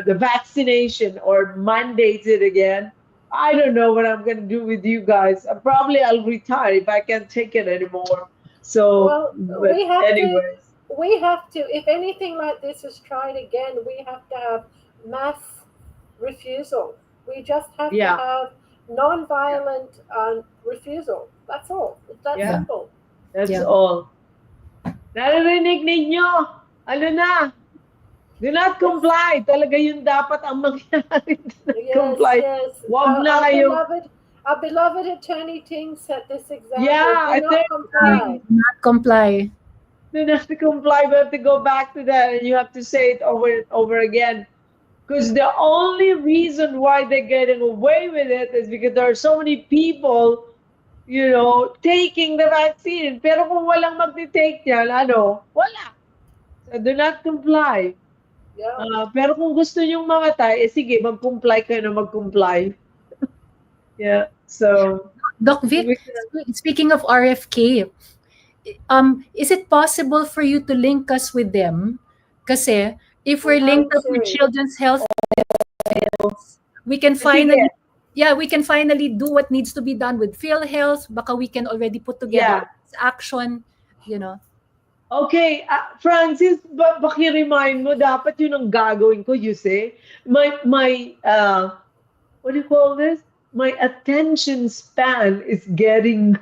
vaccination or mandates it again. I don't know what I'm going to do with you guys. Probably I'll retire if I can't take it anymore. So, Well, but we have to, anyways, if anything like this is tried again, we have to have mass refusal. We just have to yeah, have yeah, non-violent refusal. That's all. It's that yeah, Yeah, simple. that's yeah. all. Narinig ninyo? Ano na? Do not It's comply. Talaga yun dapat ang mangyari. Do not yes, comply. yes. Wag na yung, Our beloved attorney Ting set this example. yeah, Do I not think comply. Not comply. do not comply. We have to go back to that and you have to say it over and over again. Because the only reason why they're getting away with it is because there are so many people, taking the vaccine. Pero kung walang magti-take yan, ano? Wala. So do not comply. Yeah. Pero kung gusto nyong mamatay, sige, mag-comply kayo na mag-comply. Yeah. So, Doc we Vic, can, speaking of RFK, is it possible for you to link us with them? Kasi if We we're are in linked up with series. Children's Health, we can sige, finally, yeah, we can finally do what needs to be done with PhilHealth. Baka we can already put together yeah. action, you know. Okay, Francis, baki-remind mo, dapat yun ang gagawin ko, you say. What do you call this? My attention span is getting,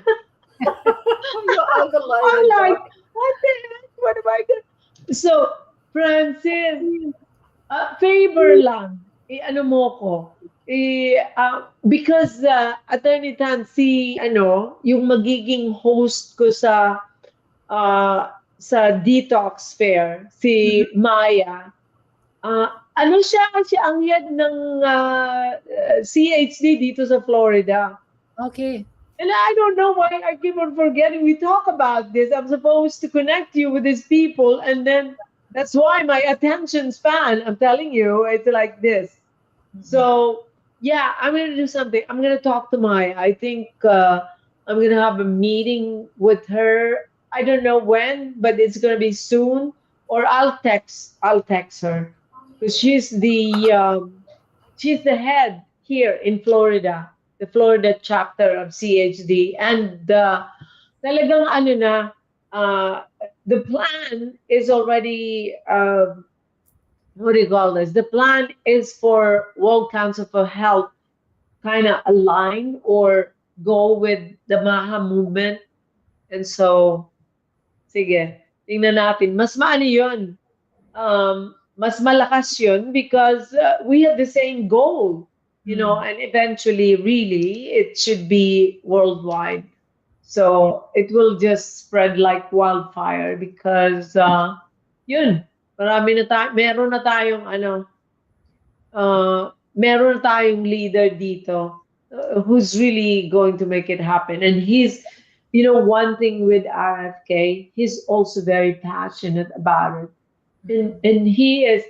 You're I'm overloaded, like, Doc. what the heck? What am I going So, Francis, favor lang. Ano mo ko. Because Attorney Tan, yung magiging host ko sa Detox Fair, si Mhm. Maya. Ano siya ang head ng CHD dito sa Florida. Okay. And I don't know why I keep on forgetting. We talk about this. I'm supposed to connect you with these people, and then that's why my attention span, I'm telling you, it's like this. Mm-mm. So yeah, I'm gonna do something. I'm gonna talk to Maya. I think I'm gonna have a meeting with her. I don't know when, but it's gonna be soon. Or I'll text. I'll text her because she's the head here in Florida, the Florida chapter of CHD, and talagang ano na, uh, the plan is already what do you call this? The plan is for World Council for Health kind of align or go with the MAHA movement. And so, sige, tingnan natin. Mas maano yun. Mas malakas yun because we have the same goal, Mm. and eventually, really, it should be worldwide. So it will just spread like wildfire because, yun, meron na tayong meron tayong leader dito who's really going to make it happen. And one thing with RFK, he's also very passionate about it. And he is,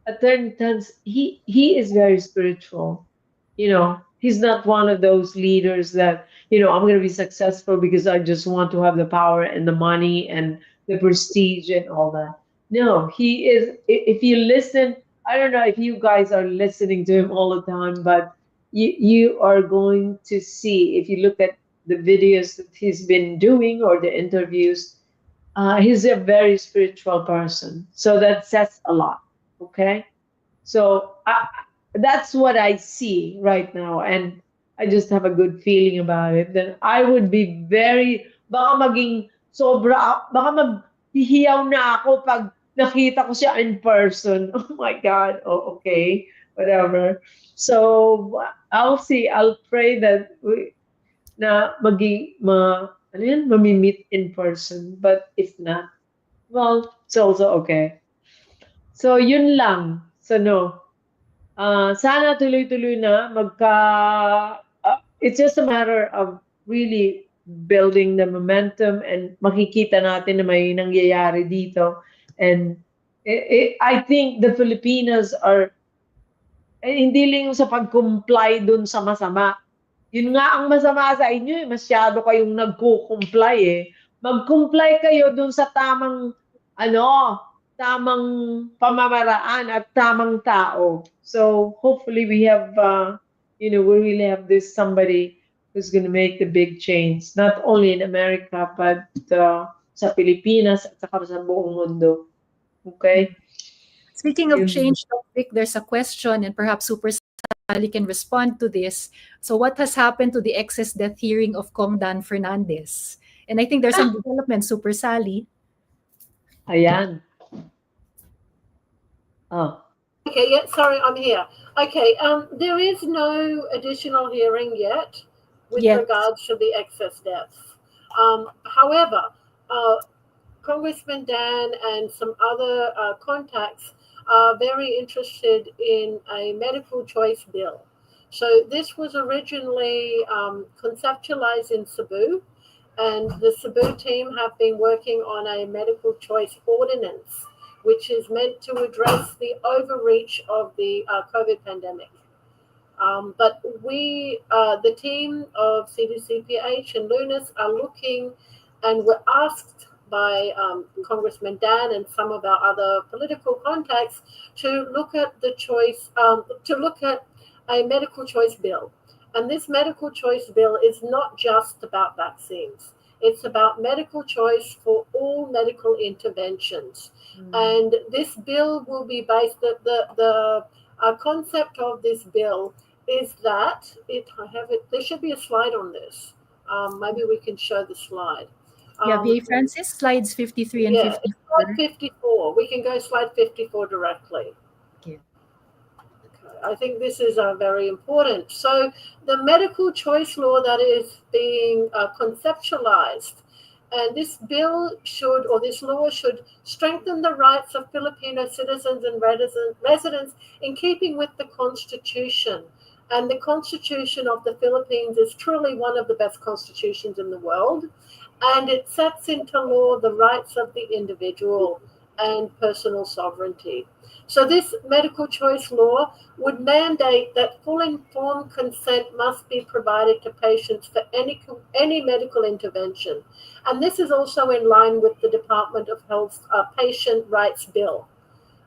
at certain times, he is very spiritual. He's not one of those leaders that, I'm going to be successful because I just want to have the power and the money and the prestige and all that. No, he is, if you listen, I don't know if you guys are listening to him all the time, but you are going to see, if you look at the videos that he's been doing or the interviews, he's a very spiritual person. So that says a lot. Okay. So that's what I see right now. And I just have a good feeling about it. Then I would be baka maging baka maghihiyaw na ako pag nakita ko siya in person. Oh my God. Oh, okay. Whatever. So I'll see. I'll pray that ano yan, mamimit in person. But if not, well, it's also okay. So yun lang. So no, sana tuloy-tuloy na it's just a matter of really building the momentum and makikita natin na may nangyayari dito. And I think the Filipinos are, hindi lang yung sa pag-comply dun sa masama. Yun nga ang masama sa inyo eh, masyado kayong nagko-comply eh. Mag-comply kayo dun sa ano, tamang pamamaraan at tamang tao. So hopefully we really have this somebody who's gonna make the big change, not only in America, but sa Pilipinas at saka sa buong mundo. Okay? Speaking of Yun. change topic, there's a question, and perhaps Super Sally can respond to this. So, what has happened to the excess death hearing of Kong Dan Fernandez? And I think there's some development, Super Sally. Ayan. Oh. Okay, yeah, sorry, I'm here. Okay, there is no additional hearing yet with Yes. regards to the excess deaths. However, Congressman Dan and some other contacts are very interested in a medical choice bill. So this was originally conceptualized in Cebu, and the Cebu team have been working on a medical choice ordinance, which is meant to address the overreach of the COVID pandemic. But the team of CdC Ph and Lunas are looking and were asked by Congressman Dan and some of our other political contacts to look at to look at a medical choice bill. And this medical choice bill is not just about vaccines. It's about medical choice for all medical interventions. And this bill will be based, the concept of this bill is that there should be a slide on this. Maybe we can show the slide. Yeah, VA Francis, slides 53 and Yeah, 54. slide 54. We can go slide 54 directly. Okay. I think this is very important. So the medical choice law that is being conceptualized, and this this law should strengthen the rights of Filipino citizens and residents in keeping with the Constitution. And the Constitution of the Philippines is truly one of the best constitutions in the world. And it sets into law the rights of the individual and personal sovereignty. So, this medical choice law would mandate that full informed consent must be provided to patients for any medical intervention. And this is also in line with the Department of Health's Patient Rights Bill.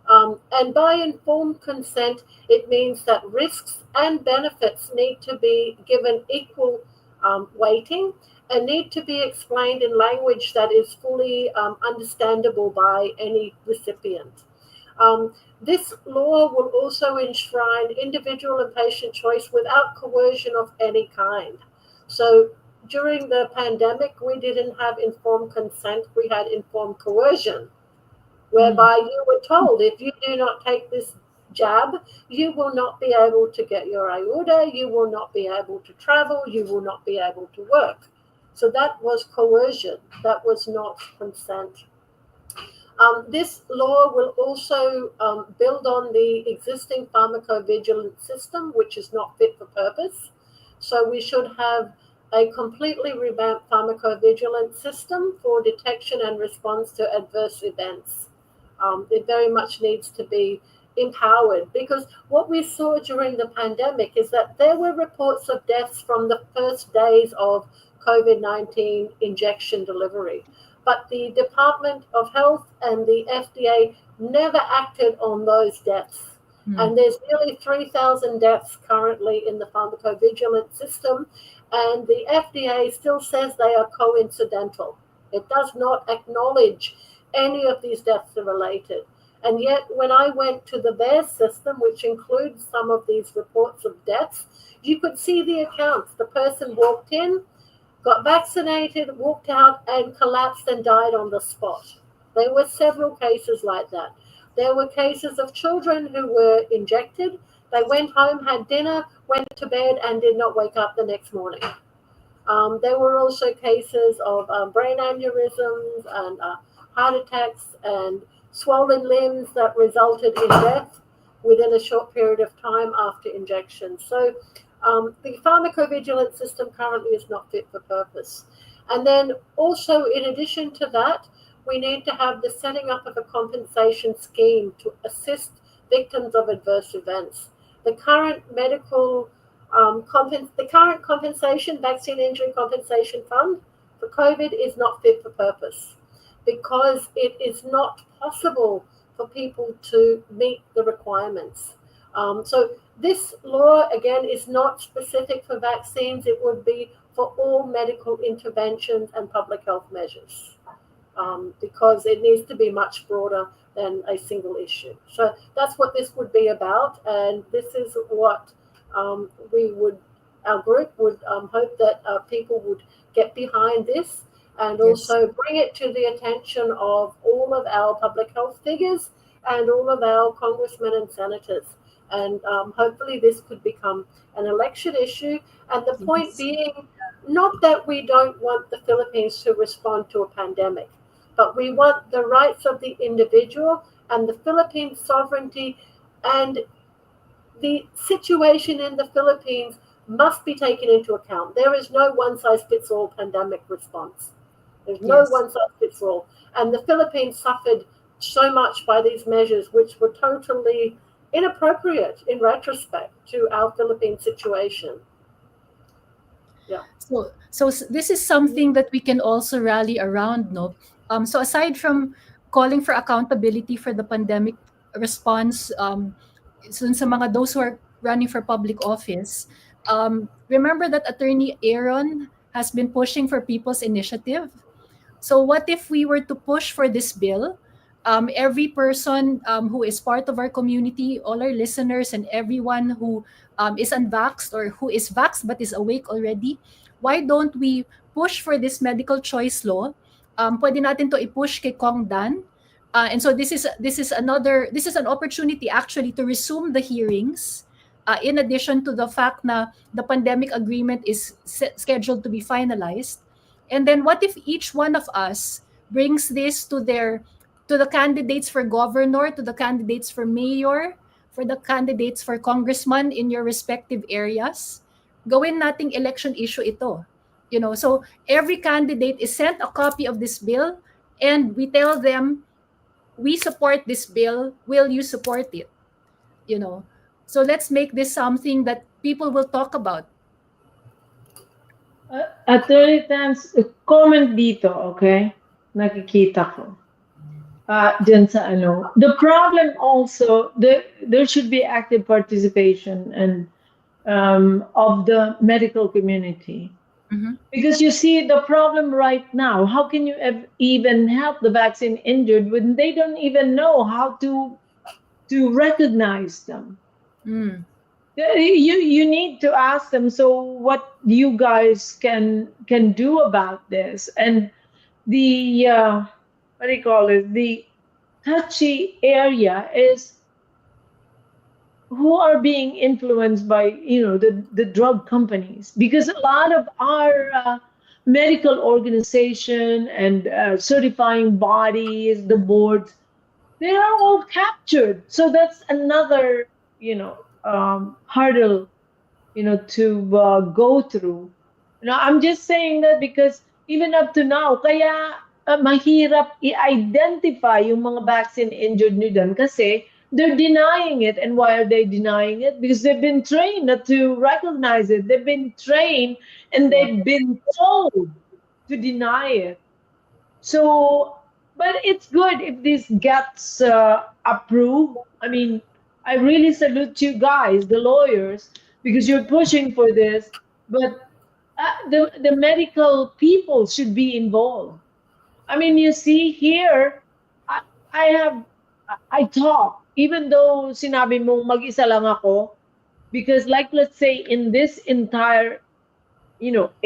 And by informed consent, it means that risks and benefits need to be given equal weighting and need to be explained in language that is fully understandable by any recipient. This law will also enshrine individual and patient choice without coercion of any kind. So during the pandemic, we didn't have informed consent, we had informed coercion, Mm. whereby you were told if you do not take this jab, you will not be able to get your ayuda, you will not be able to travel, you will not be able to work. So that was coercion, that was not consent. This law will also build on the existing pharmacovigilance system, which is not fit for purpose. So we should have a completely revamped pharmacovigilance system for detection and response to adverse events. It very much needs to be empowered because what we saw during the pandemic is that there were reports of deaths from the first days of COVID-19 injection delivery. But the Department of Health and the FDA never acted on those deaths. Mm. And there's nearly 3,000 deaths currently in the pharmacovigilance system, and the FDA still says they are coincidental. It does not acknowledge any of these deaths are related. And yet, when I went to the VAERS system, which includes some of these reports of deaths, you could see the accounts. The person walked in, got vaccinated, walked out, and collapsed and died on the spot. There were several cases like that. There were cases of children who were injected. They went home, had dinner, went to bed, and did not wake up the next morning. There were also cases of brain aneurysms and heart attacks and swollen limbs that resulted in death within a short period of time after injection. So the pharmacovigilance system currently is not fit for purpose. And then also, in addition to that, we need to have the setting up of a compensation scheme to assist victims of adverse events. The current the current compensation, vaccine injury compensation fund for COVID is not fit for purpose because it is not possible for people to meet the requirements. So this law, again, is not specific for vaccines. It would be for all medical interventions and public health measures because it needs to be much broader than a single issue. So that's what this would be about. And this is what our group would hope that people would get behind this and Yes. also bring it to the attention of all of our public health figures and all of our congressmen and senators. And hopefully, this could become an election issue. And the point Yes. being, not that we don't want the Philippines to respond to a pandemic, but we want the rights of the individual and the Philippine sovereignty and the situation in the Philippines must be taken into account. There is no one size fits all pandemic response. There's no Yes. one size fits all. And the Philippines suffered so much by these measures, which were totally inappropriate in retrospect to our Philippine situation. Yeah. So this is something that we can also rally around, no? So aside from calling for accountability for the pandemic response, so sa mga those who are running for public office, remember that Attorney Aaron has been pushing for People's Initiative. So what if we were to push for this bill? Every person who is part of our community, all our listeners, and everyone who is unvaxxed or who is vaxxed but is awake already, why don't we push for this medical choice law? Pwede natin to i-push kay Kong Dan. And so this is an opportunity actually to resume the hearings. In addition to the fact na the pandemic agreement is scheduled to be finalized, and then what if each one of us brings this to the candidates for governor, to the candidates for mayor, for the candidates for congressman in your respective areas, gawin nating election issue ito. So every candidate is sent a copy of this bill, and we tell them, we support this bill, will you support it? you know so let's make this something that people will talk about. Attorney Tans, comment dito, okay? Nakikita ko. Dyan sa ano. The problem also, there should be active participation and of the medical community. Mm-hmm. Because you see the problem right now, how can you even help the vaccine injured when they don't even know how to recognize them? Mm. You need to ask them, so what you guys can do about this? And the what do you call it, the touchy area is who are being influenced by the drug companies, because a lot of our medical organization and certifying bodies, the boards, they are all captured. So that's another hurdle to go through. I'm just saying that because even up to now, kaya mahirap i-identify yung mga vaccine injured nyo dyan kasi they're denying it. And why are they denying it? Because they've been trained not to recognize it. They've been trained and Yeah. they've been told to deny it. So, but it's good if this gets approved. I mean, I really salute you guys, the lawyers, because you're pushing for this. But the medical people should be involved. I mean, you see here, I, I have, I talk, even though sinabi mong mag-isa lang ako, because like, let's say in this entire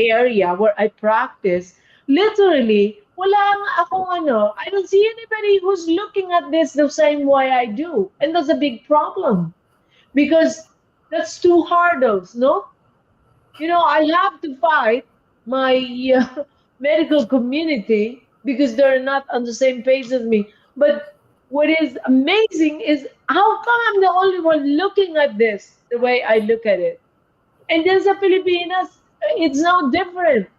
area where I practice, literally, wala nga akong I don't see anybody who's looking at this the same way I do. And that's a big problem because that's two hurdles, no? I have to fight my medical community because they're not on the same page as me. But what is amazing is how come I'm the only one looking at this the way I look at it? And then sa Pilipinas, it's no different.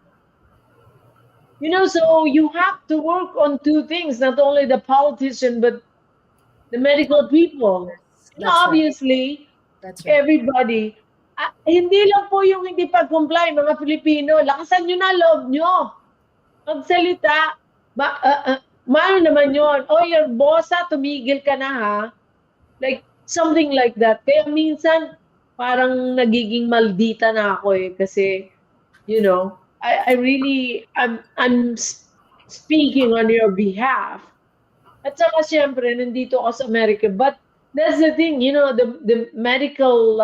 So you have to work on two things, not only the politician, but the medical people. That's right. Obviously, That's right. everybody, hindi lang po yung hindi pag-comply, mga Pilipino, lakasan nyo na loob nyo. Magsalita. Mano naman yun? O, your bossa, tumigil ka na ha? Like, something like that. Kaya minsan, parang nagiging maldita na ako eh. Kasi, I really, I'm speaking on your behalf. At saka syempre, nandito ako sa America. But that's the thing, the medical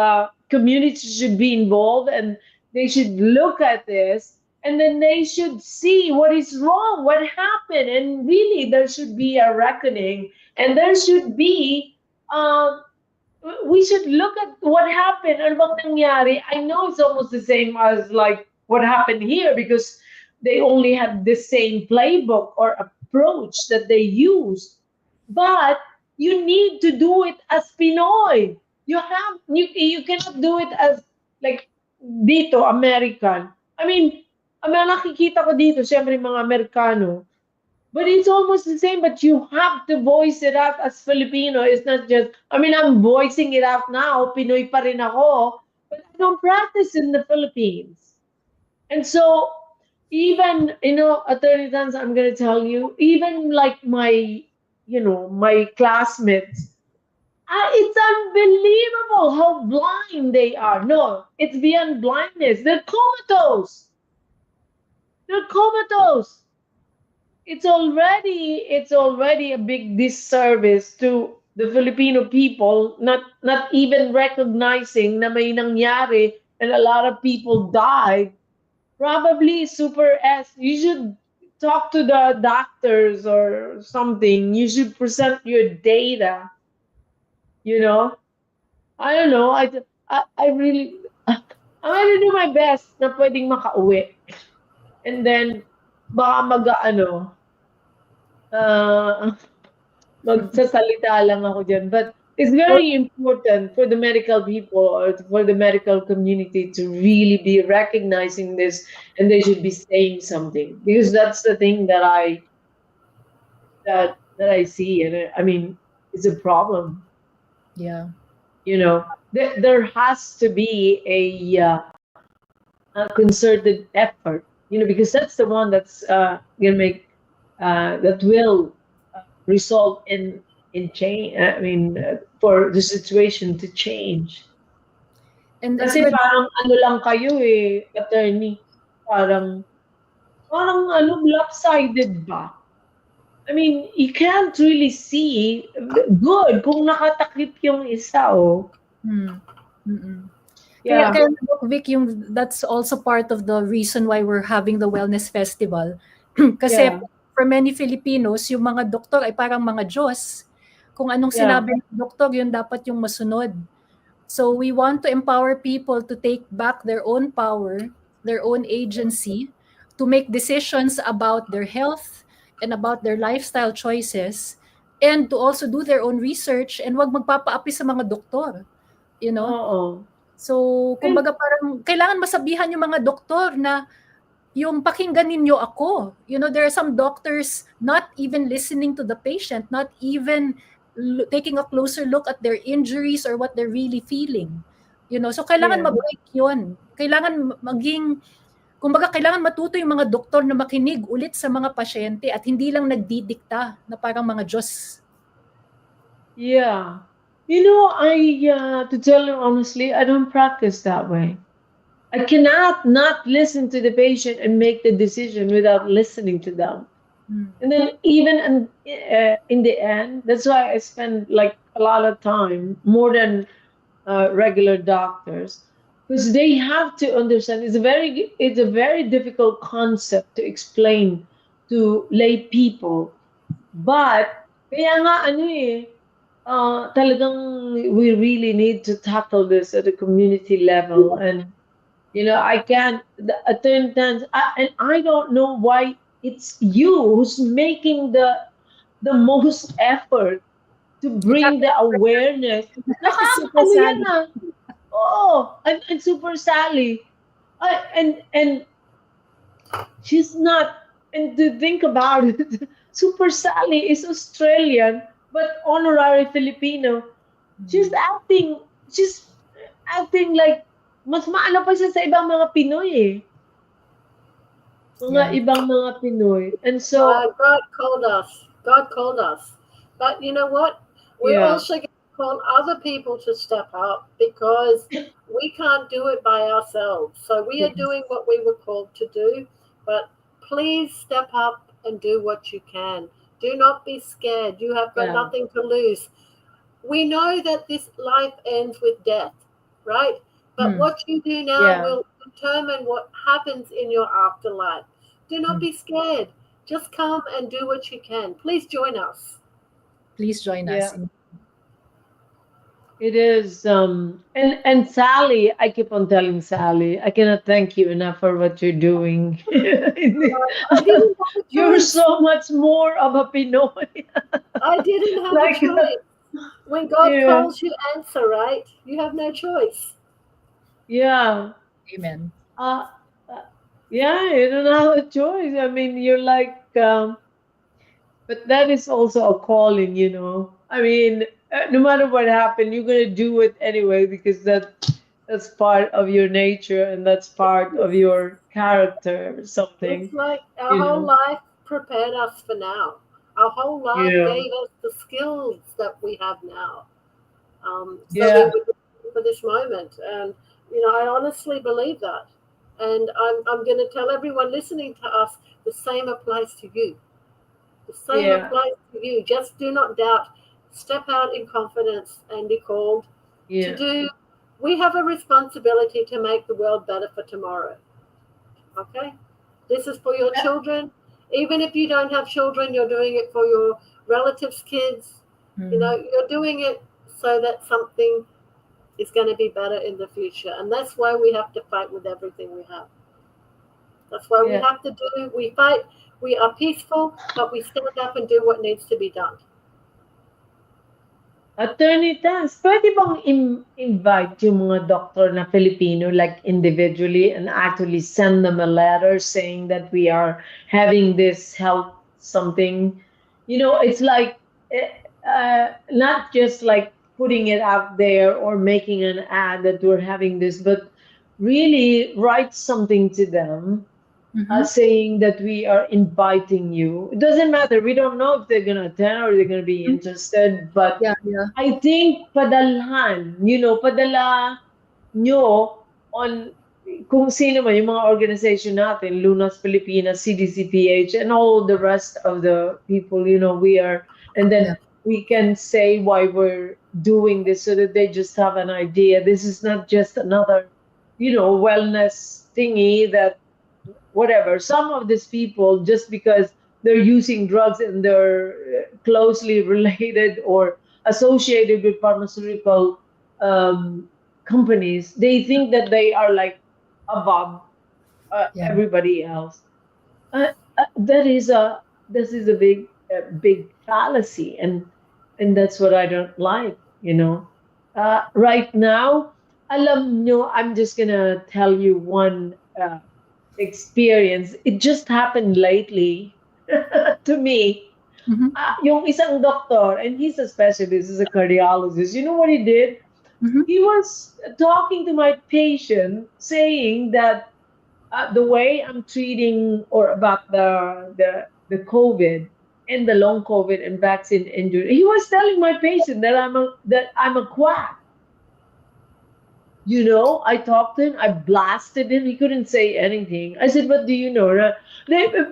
community should be involved and they should look at this and then they should see what is wrong, what happened. And really, there should be a reckoning and there should be, we should look at what happened. Ano bang nangyari? I know it's almost the same as like what happened here because they only have the same playbook or approach that they use. But you need to do it as Pinoy. You cannot do it as like dito American. I mean, ang mga nakikita ko dito, syempre mga Amerikano, but it's almost the same, but you have to voice it out as Filipino. It's not just, I mean, I'm voicing it out now, Pinoy pa rin ako, but I don't practice in the Philippines. And so, even, Attorney Tans, I'm going to tell you, even like my classmates, it's unbelievable how blind they are. No, it's beyond blindness. They're comatose. They're comatose. It's already a big disservice to the Filipino people, not even recognizing na may nangyari and a lot of people died. Probably super S. You should talk to the doctors or something. You should present your data. I don't know. I really, I'm gonna do my best na pwedeng makauwi. And then, baka magsasalita lang ako dyan. But it's very important for the medical people or for the medical community to really be recognizing this, and they should be saying something, because that's the thing that I see, and I mean, it's a problem. Yeah. There has to be a concerted effort, because that's the one that's gonna make that will result in change. I mean, for the situation to change. And Kasi with parang ano lang kayo attorney, parang parang lopsided ba? I mean, you can't really see good kung nakatakip yung isa, oh. hmm, mm-mm. Kaya Yeah, Doc Vic, that's also part of the reason why we're having the wellness festival. Kasi yeah, for many Filipinos, yung mga doktor ay parang mga Diyos. Kung anong yeah. sinabi ng doktor, yun dapat yung masunod. So we want to empower people to take back their own power, their own agency, to make decisions about their health and about their lifestyle choices, and to also do their own research and wag magpapaapi sa mga doktor, you know? Oo. So, And kumbaga parang kailangan masabihan yung mga doktor na yung pakinggan ninyo ako. There are some doctors not even listening to the patient, not even taking a closer look at their injuries or what they're really feeling. So kailangan yeah. ma-break yun. Kailangan maging, kumbaga kailangan matuto yung mga doktor na makinig ulit sa mga pasyente at hindi lang nagdidikta na parang mga Diyos. Yeah. To tell you honestly, I don't practice that way. I cannot not listen to the patient and make the decision without listening to them. Hmm. And then even in the end, that's why I spend like a lot of time more than regular doctors, because they have to understand it's a very difficult concept to explain to lay people. But kaya nga talagang we really need to tackle this at a community level. And I can't the attendance, and I don't know why it's you who's making the most effort to It's bring the actually awareness. Super Nakakaano yan Sally. ah. Oo, and Super Sally. And she's not, and to think about it, Super Sally is Australian, but honorary Filipino. She's acting like mas maano pa siya sa ibang mga Pinoy eh. Mga Yeah. ibang mga Pinoy. And so, God called us. God called us. But you know what? We're yeah, also going to call other people to step up because we can't do it by ourselves. So we are doing what we were called to do. But please step up and do what you can. Do not be scared. You have got yeah, nothing to lose. We know that this life ends with death, right? But Hmm. what you do now yeah, will determine what happens in your afterlife. Do not Hmm. be scared. Just come and do what you can. Please join us. Please join us. yeah. It is. And Sally, I keep on telling Sally, I cannot thank you enough for what you're doing. I didn't have a You're choice. so much more of a Pinoy. I didn't have a Like, choice. When God yeah, calls you, answer, right? You have no choice. yeah. Amen. Uh, uh, yeah, you don't have a choice. I mean, you're like, but that is also a calling. I mean, no matter what happened, you're gonna do it anyway, because that's part of your nature, and that's part of It's, your character or it's something. like our You whole know. life prepared us for now. Our whole life Yeah. gave us the skills that we have now. So we Yeah. were looking for this moment. And, I honestly believe that. And I'm going to tell everyone listening to us the same applies to you. The same Yeah. applies to you. Just do not doubt. Step out in confidence and be called to Yeah. do. We have a responsibility to make the world better for tomorrow. Okay? This is for your children. Even if you don't have children, you're doing it for your relatives' kids. Hmm. You're doing it so that something is going to be better in the future. And that's why we have to fight with everything we have. That's why we Yeah. have to we fight, we are peaceful, but we stand up and do what needs to be done. Attorney Tans, pwede bang invite yung mga doctor na Filipino like individually and actually send them a letter saying that we are having this health something? It's like not just like putting it out there or making an ad that we're having this, but really write something to them Mm-hmm. saying that we are inviting you. It doesn't matter. We don't know if they're going to attend or they're going to be interested. But Yeah, yeah. I think padalhan, padala nyo on kung sino man yung mga organization natin, Lunas Pilipinas, Cdc Ph, and all the rest of the people, we are, and Yeah. then we can say why we're doing this so that they just have an idea. This is not just another, wellness thingy that whatever. Some of these people, just because they're using drugs and they're closely related or associated with pharmaceutical companies, they think that they are like above Yeah. everybody else. That is a this is a big fallacy, and that's what I don't like. Right now, alam nyo, I'm just gonna tell you one experience. It just happened lately to me. Mm-hmm. Yung isang doctor, and he's a specialist, he's a cardiologist. You know what he did? Mm-hmm. He was talking to my patient, saying that the way I'm treating or about the COVID and the long COVID and vaccine injury, he was telling my patient that I'm a quack. I talked to him, I blasted him. He couldn't say anything. I said, "What do you know?"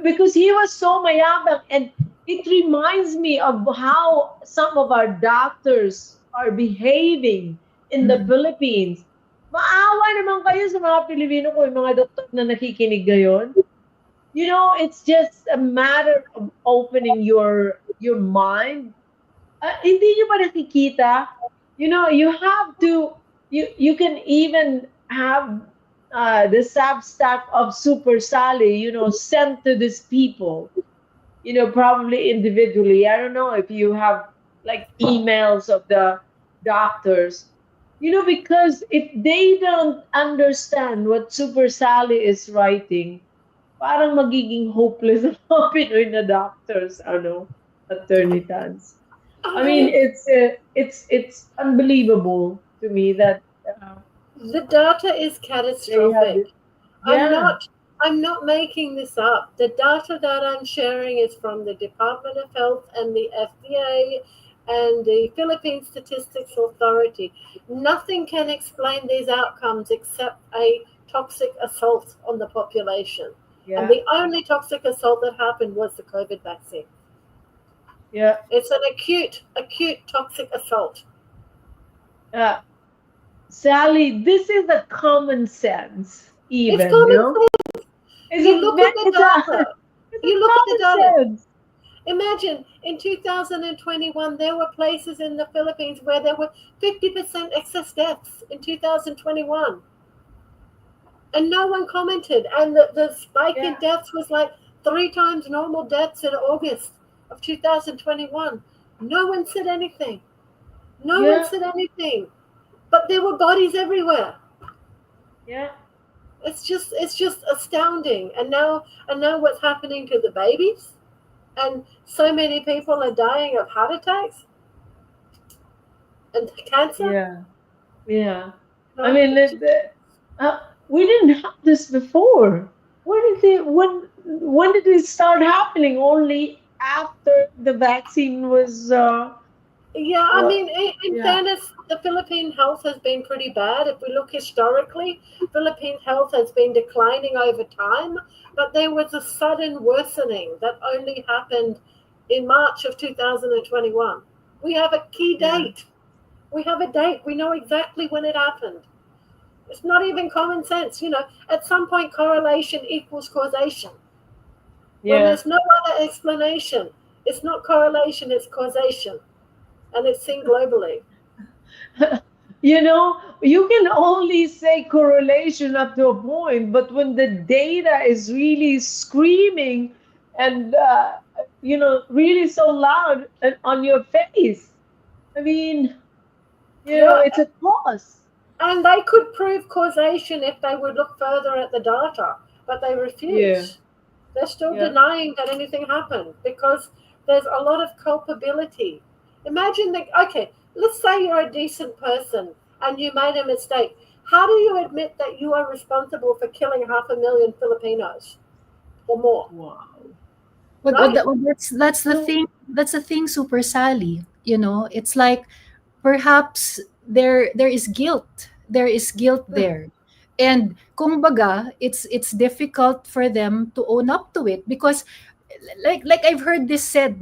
Because he was so mayabang. And it reminds me of how some of our doctors are behaving in the Mm-hmm. Philippines. Maawa naman kayo sa mga Pilipino ko, yung mga doktor na nakikinig ngayon. It's just a matter of opening your mind. Hindi nyo ba nakikita? You have to, you can even have the substack of Super Sally, sent to these people, probably individually. I don't know if you have like emails of the doctors, because if they don't understand what Super Sally is writing, parang magiging hopeless ang mga Pinoy na doctors, Attorney Tans. I mean, I, it's unbelievable to me that the data is they have catastrophic. this. I'm Yeah, not I'm not making this up. The data that I'm sharing is from the Department of Health and the FDA and the Philippine Statistics Authority. Nothing can explain these outcomes except a toxic assault on the population. And yeah, the only toxic assault that happened was the COVID vaccine. yeah. It's an acute toxic assault. Uh, Sally, this is a common sense, It's even, common sense. It's You a look at ve- the it's a data. it's You a look at the data. common sense. Imagine in 2021, there were places in the Philippines where there were 50% excess deaths in 2021, and no one commented. And the spike in Yeah, deaths was like three times normal deaths in August of 2021. No one said anything. No one yeah, said anything. But there were bodies everywhere. yeah, It's just astounding. And now what's happening to the babies? And so many people are dying of heart attacks and cancer. yeah, yeah. I No, mean, we didn't have this before. When did it start happening? Only after the vaccine was yeah, I uh, mean, in yeah, fairness, the Philippine health has been pretty bad. If we look historically, Philippine health has been declining over time, but there was a sudden worsening that only happened in March of 2021. We have a key yeah, date. We have a date. We know exactly when it happened. It's not even common sense. At some point, correlation equals causation. When yeah. there's no other explanation, it's not correlation, it's causation. And it's seen globally. You can only say correlation up to a point, but when the data is really screaming and really so loud and on your face, I mean, Yeah, it's a cause. and they could prove causation if they would look further at the data, but they Yeah, refuse. They're still yeah, denying that anything happened because there's a lot of culpability. Imagine that, okay, let's say you're a decent person and you made a mistake. How do you admit that you are responsible for killing 500,000 Filipinos or more, wow. right? That's the So, thing. That's the thing, Super Sally. It's like perhaps there is guilt. There is guilt there. And kung baga, it's difficult for them to own up to it because like I've heard this said,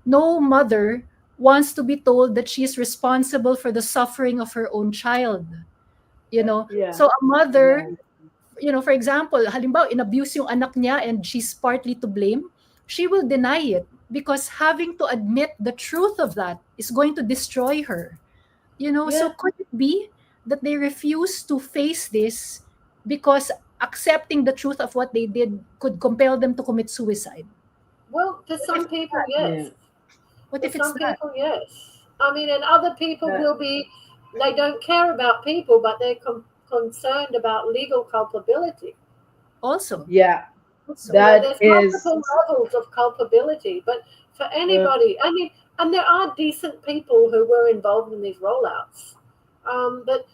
no mother wants to be told that she is responsible for the suffering of her own child. yeah, So a mother, yeah, for example, halimbawa inabuse yung anak niya and she's partly to blame, she will deny it because having to admit the truth of that is going to destroy her. So yeah. could it be that they refuse to face this because accepting the truth of what they did could compel them to commit suicide? Well, to What if some it's people, that? Yeah, yes. What For if it's some that people, yes. I mean, and other people that, will be, they don't care about people, but they're concerned about legal culpability. also? yeah, Also. that There's is, multiple levels of culpability, but for uh, anybody, I mean, and there are decent people who were involved in these rollouts. But,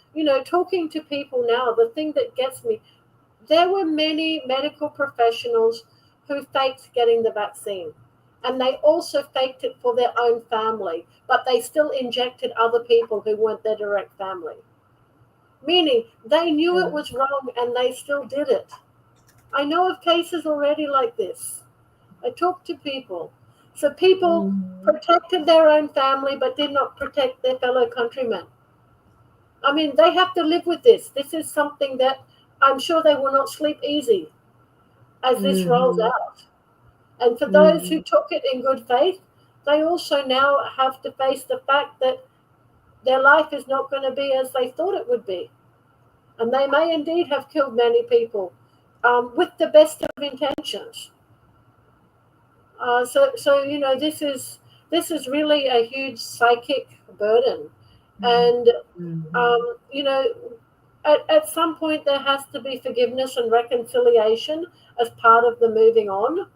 talking to people now, the thing that gets me, there were many medical professionals who faked getting the vaccine. And they also faked it for their own family, but they still injected other people who weren't their direct family. Meaning they knew uh, it was wrong and they still did it. I know of cases already like this. I talked to people. So people mhm. protected their own family but did not protect their fellow countrymen. I mean, they have to live with this. This is something that I'm sure they will not sleep easy as this rolls Mhm, out. And for those who mhm. took it in good faith, they also now have to face the fact that their life is not going to be as they thought it would be. And they may indeed have killed many people with the best of intentions. This is really a huge psychic burden, Mhm. and Mhm. um, you know, at some point there has to be forgiveness and reconciliation as part of the moving on.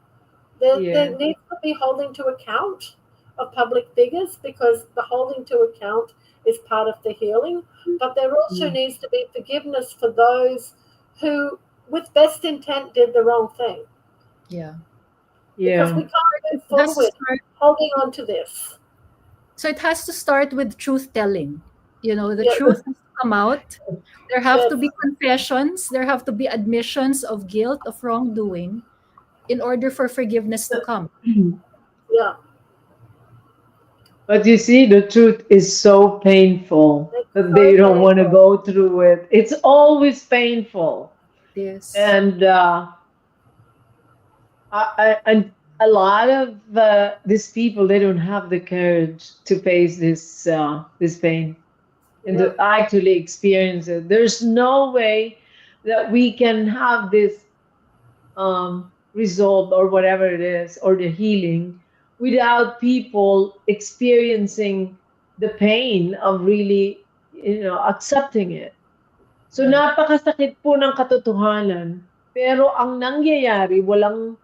There Yeah, needs to be holding to account of public figures because the holding to account is part of the healing, but there also mm, needs to be forgiveness for those who, with best intent, did the wrong thing Yeah. because yeah, we can't It move has to forward start. holding on to this. So it has to start with truth telling. The Yeah, truth has to come out. There have to yes, be confessions. There have to be admissions of guilt, of wrongdoing, in order for forgiveness to come. yeah. but you see, the truth is so painful It's that so they don't want to painful. go through it. It's always painful. Yes. And and a lot of these people, they don't have the courage to face this pain and Yeah, to actually experience it. There's no way that we can have this result or whatever it is or the healing without people experiencing the pain of really accepting it. So Right. napakasakit po ng katotohanan, pero ang nangyayari walang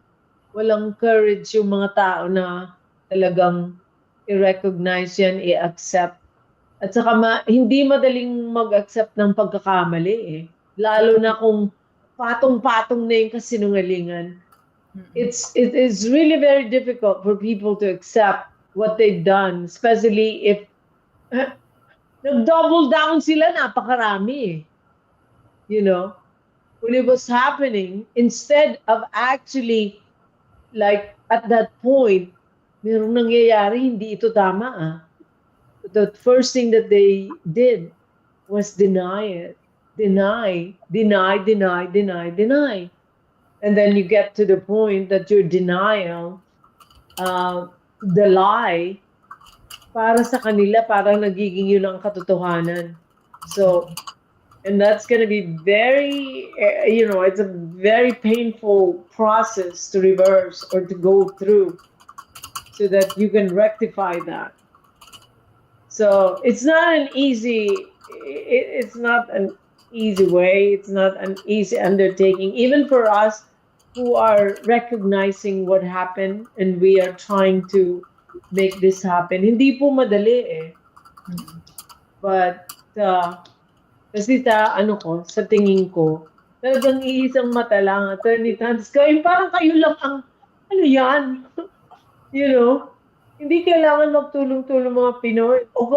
courage yung mga tao na talagang i-recognize yan, i-accept. At saka hindi madaling mag-accept ng pagkakamali eh. Lalo True. na kung patong-patong na yung kasinungalingan. Mm-mm. It is really very difficult for people to accept what they've done, especially if nag-double down sila, napakarami eh. You know, when it was happening, instead of actually, like, at that point, merong nangyayari, hindi ito tama ah. The first thing that they did was deny it. Deny, deny, deny, deny, deny. And then you get to the point that your denial, the lie, para sa kanila, parang nagiging yun ang katotohanan. So, and that's going to be very, it's a very painful process to reverse or to go through so that you can rectify that. So it's not an easy. It's not an easy way. It's not an easy undertaking, even for us who are recognizing what happened and we are trying to make this happen. Hindi po madali eh. But kasi ano ko, sa tingin ko, talagang iisang mata lang, Attorney Tans. Kaya parang kayo lang ang, ano yan? You know? Hindi kailangan magtulong-tulong mga Pinoy. O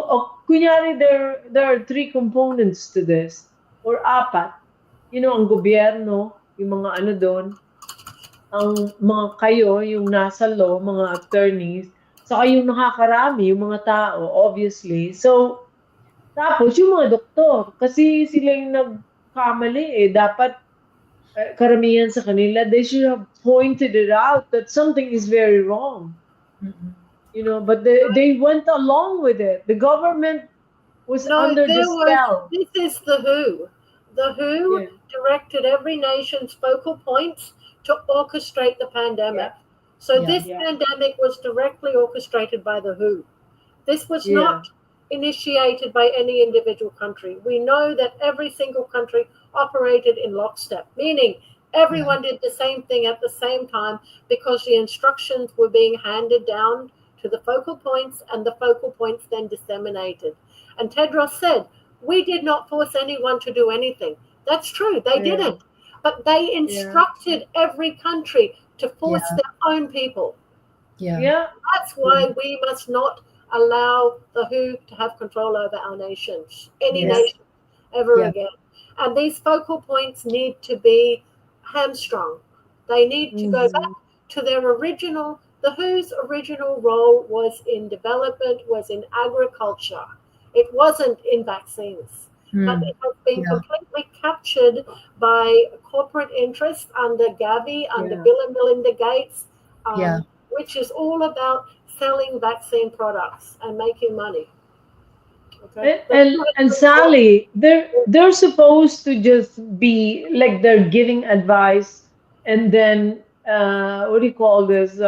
kunyari, there are three components to this. Or apat. Ang gobyerno, yung mga ano doon, ang mga kayo, yung nasa law, mga attorneys, saka yung nakakarami, yung mga tao, obviously. So, tapos yung mga doktor, kasi sila yung nagkamali eh. Dapat karamihan sa kanila, they should have pointed it out that something is very wrong. But they went along with it. The government was No, under the there was. spell. This is the WHO. The WHO Yeah, directed every nation's focal points to orchestrate the pandemic. yeah, So Yeah. this yeah, pandemic was directly orchestrated by the WHO. This was yeah, not initiated by any individual country. We know that every single country operated in lockstep, meaning Yeah. everyone did the same thing at the same time because the instructions were being handed down to the focal points and the focal points then disseminated. And Tedros said, we did not force anyone to do anything. That's true, they yeah, didn't. But they yeah, instructed every country to Yeah. force their own people. Yeah. yeah, That's why we must not allow the WHO to have control over our nations, any Yes. nation, ever Yeah. again. And these focal points need to be hamstrung. They need to go back mhm, to their original. The WHO's original role was in development, was in agriculture. It wasn't in vaccines. But Mm. it has been Yeah. completely captured by corporate interests under Gavi, under yeah. Bill and Melinda Gates, Yeah. which is all about selling vaccine products and making money. Okay, And, that's and what it's and all about. Sally, they're supposed to just be like they're giving advice and then what do you call this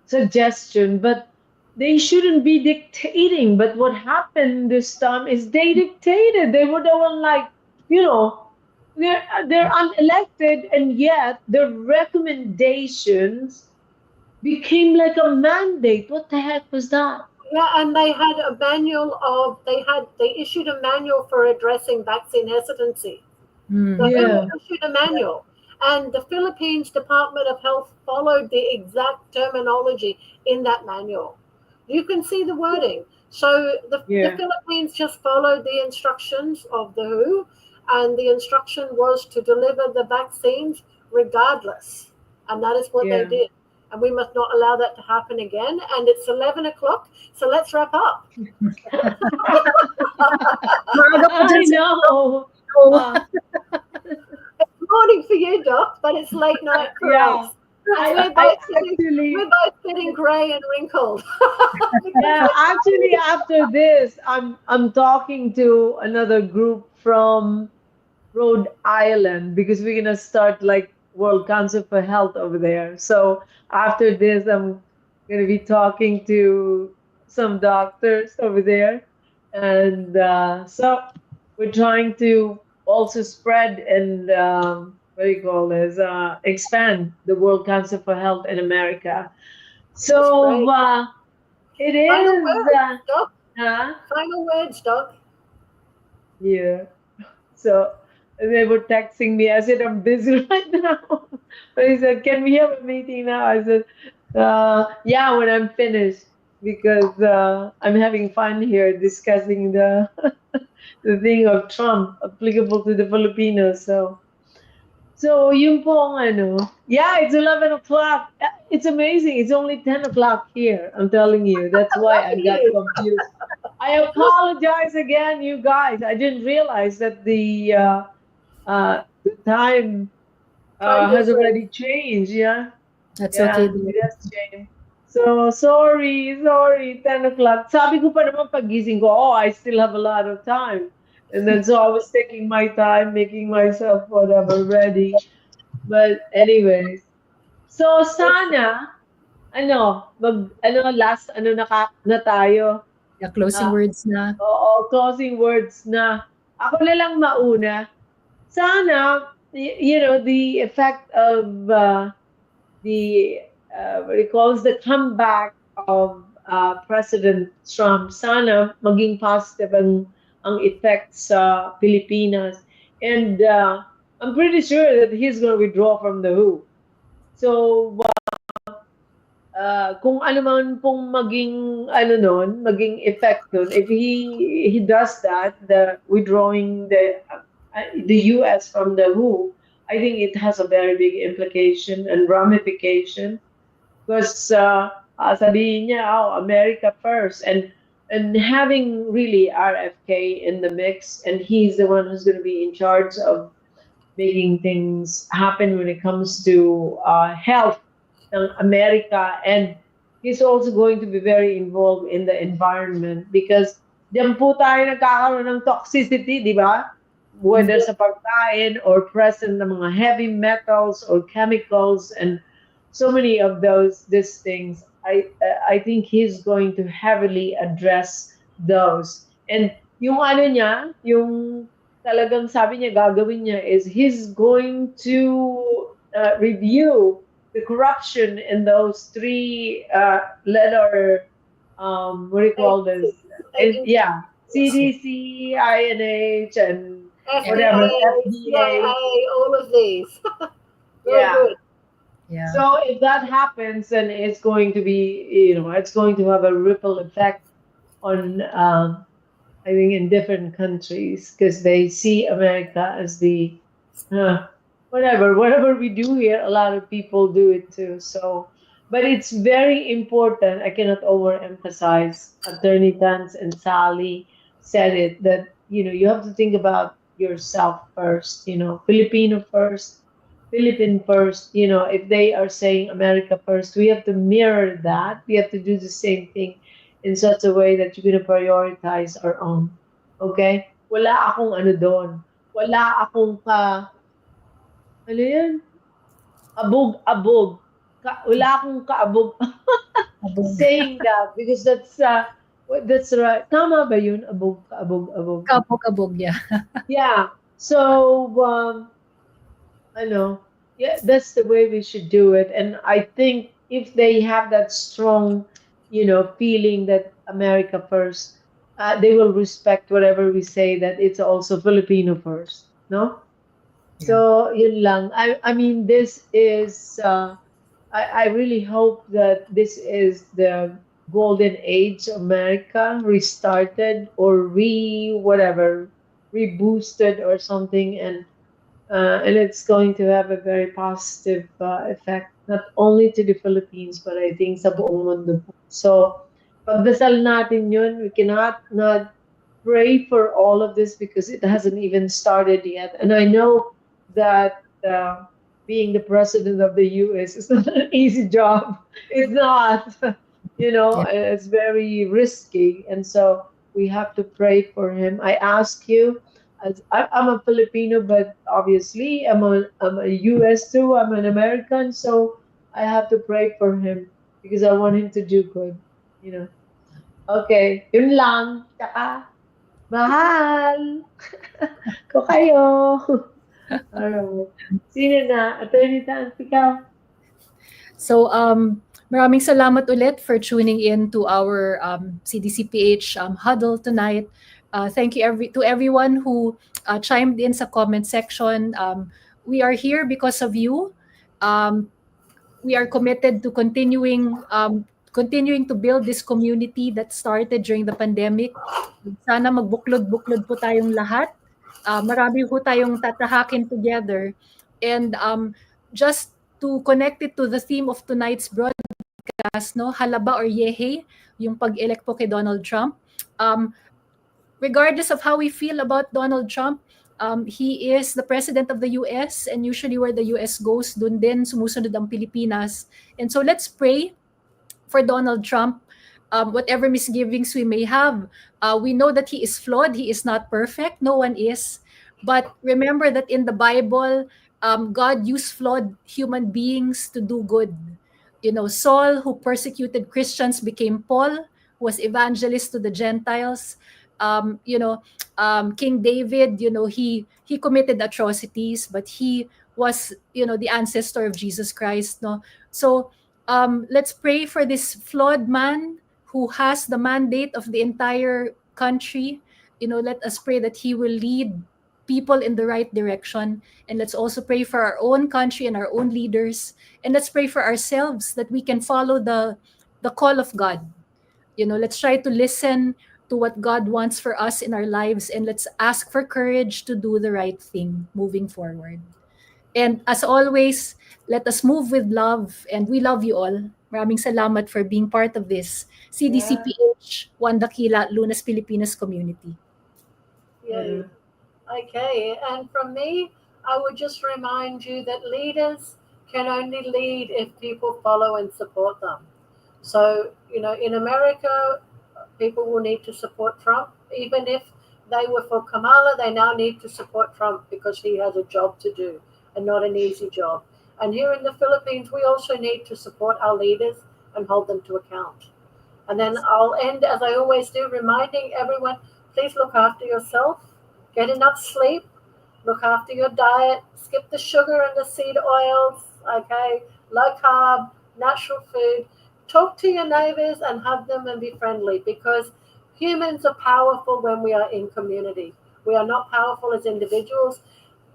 suggestion, but they shouldn't be dictating. But what happened this time is they dictated. They were the one like you know they're unelected and yet their recommendations became like a mandate. What the heck was that? Yeah, and they had a manual of they issued a manual for addressing vaccine hesitancy. The Mm. WHO Yeah, issued a manual, and the Philippines Department of Health followed the exact terminology in that manual. You can see the wording. So the yeah, Philippines just followed the instructions of the WHO, and the instruction was to deliver the vaccines regardless. And that is what they yeah. did. And we must not allow that to happen again. And it's 11 o'clock, so let's wrap up. Maaga pa dyan I sa know. Idaho. Uh, Morning for you, Doc, but it's late night for yeah, us. And I actually, we're both getting grey and wrinkled. Because yeah, actually after this, I'm talking to another group from Rhode Island because we're gonna start like World Council for Health over there. So after this, I'm gonna be talking to some doctors over there, and so we're trying to also spread and what do you call this? Expand the World Council for Health in America. that's So great. it Final is, words, Doc. huh? Final words, Doc. Yeah. So they were texting me. I said, I'm busy right now. But he said, can we have a meeting now? I said, yeah, when I'm finished. Because I'm having fun here discussing the thing of Trump applicable to the Filipinos. So yun po ang ano. Yeah, it's 11 o'clock. It's amazing. It's only 10 o'clock here. I'm telling you. That's why Lucky I got you. confused. I apologize again, you guys. I didn't realize that the time Time has difference. already changed. Yeah, That's okay, yeah, dear. it has changed. So sorry, 10 o'clock. Sabi ko pa naman pagising ko, oh, I still have a lot of time. And then so I was taking my time, making myself whatever ready. But anyways, so sana, last, na tayo. Yeah, closing Ah, words na. oo, closing words na. Ako na lang mauna. Sana, the effect of the what he calls the comeback of President Trump. Sana maging positive ang effect sa Pilipinas. And I'm pretty sure that he's going to withdraw from the WHO. So, kung ano man pong maging effect nun, if he does that, the withdrawing the US from the WHO, I think it has a very big implication and ramification because sabihin niya, oh, America first, and having really RFK in the mix, and he's the one who's going to be in charge of making things happen when it comes to health ng America. And he's also going to be very involved in the environment because diyan po tayo nagkakaroon ng toxicity, di ba? Whether sa pagkain or present ng mga heavy metals or chemicals and so many of these things. I think he's going to heavily address those. And yung ano niya, yung talagang sabi niya gagawin niya is he's going to review the corruption in those three letter what do you call this? And, yeah, CDC, INH, and whatever FDA, FDA. CIA, all of these. Very Yeah. good. Yeah. So if that happens, then it's going to be, it's going to have a ripple effect on, I think, in different countries because they see America as the, uh, whatever we do here, a lot of people do it too. So, but it's very important. I cannot overemphasize. Attorney Tans and Sally said it that you have to think about yourself first. Filipino first, Philippine first. If they are saying America first, we have to mirror that. We have to do the same thing in such a way that you're gonna prioritize our own. Okay? Wala akong ano doon. Wala akong ano yan? Abog-abog. Wala akong kaabog Abog. saying that because that's right. Tama ba yun? Abog, abog. Kabog-abog, yeah. Yeah. So, know. Yeah, that's the way we should do it. And I think if they have that strong, feeling that America first, they will respect whatever we say that it's also Filipino first. No? Yeah. So, yun lang. I mean, this is, I really hope that this is the golden age of America restarted or reboosted or something. And it's going to have a very positive effect not only to the Philippines but I think sa buong mundo. So pagdasal natin yun, we cannot not pray for all of this because it hasn't even started yet. And I know that being the president of the US is not an easy job. It's not. Yeah. It's very risky. And so we have to pray for him. I ask you, I'm a Filipino, but obviously I'm a US too. I'm an American. So I have to pray for him because I want him to do good. You know. Okay. Yun lang. Tsaka, mahal ko kayo. Alright. Sino na? Attorney Tan, ikaw. So, maraming salamat ulit for tuning in to our CDC Ph huddle tonight. Thank you to everyone who chimed in sa comment section. We are here because of you. We are committed to continuing to build this community that started during the pandemic. Sana magbuklod-buklod po tayong lahat. Marami po tayong tatahakin together. And just to connect it to the theme of tonight's broadcast, no, halaba or yehe, yung pag-elect po kay Donald Trump. Regardless of how we feel about Donald Trump, he is the president of the US, and usually where the US goes, dun din sumusunod ang Pilipinas. And so let's pray for Donald Trump. Whatever misgivings we may have, we know that he is flawed. He is not perfect. No one is. But remember that in the Bible, God used flawed human beings to do good. Saul, who persecuted Christians, became Paul. who was evangelist to the Gentiles. You know, King David, you know, he committed atrocities, but he was, you know, the ancestor of Jesus Christ. No, so let's pray for this flawed man who has the mandate of the entire country. You know, let us pray that he will lead people in the right direction. And let's also pray for our own country and our own leaders. And let's pray for ourselves that we can follow the call of God. You know, let's try to listen to what God wants for us in our lives, and let's ask for courage to do the right thing moving forward. And as always, let us move with love, and we love you all. Maraming salamat for being part of this CDC Yeah. Ph Juan Dakila Lunas Pilipinas community. Yay. Yeah. Okay, and from me, I would just remind you that leaders can only lead if people follow and support them. So, in America, people will need to support Trump. Even if they were for Kamala, they now need to support Trump because he has a job to do and not an easy job. And here in the Philippines, we also need to support our leaders and hold them to account. And then I'll end, as I always do, reminding everyone, please look after yourself, get enough sleep, look after your diet, skip the sugar and the seed oils, okay, low carb, natural food. Talk to your neighbors and hug them and be friendly, because humans are powerful when we are in community. We are not powerful as individuals.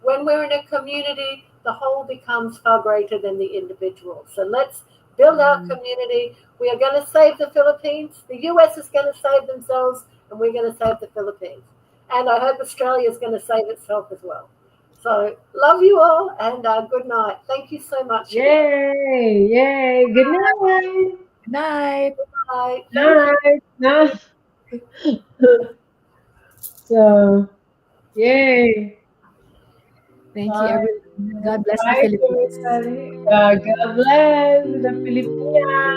When we're in a community, the whole becomes far greater than the individual. So let's build our community. We are going to save the Philippines. The US is going to save themselves, and we're going to save the Philippines. And I hope Australia is going to save itself as well. So love you all, and good night. Thank you so much again. Yay! Yay! Good night. Good night. Bye. Thank you. Night. Night. So, yay! Thank you, Bye. everyone. God bless the Bye, Philippines. everybody. God bless the Philippines.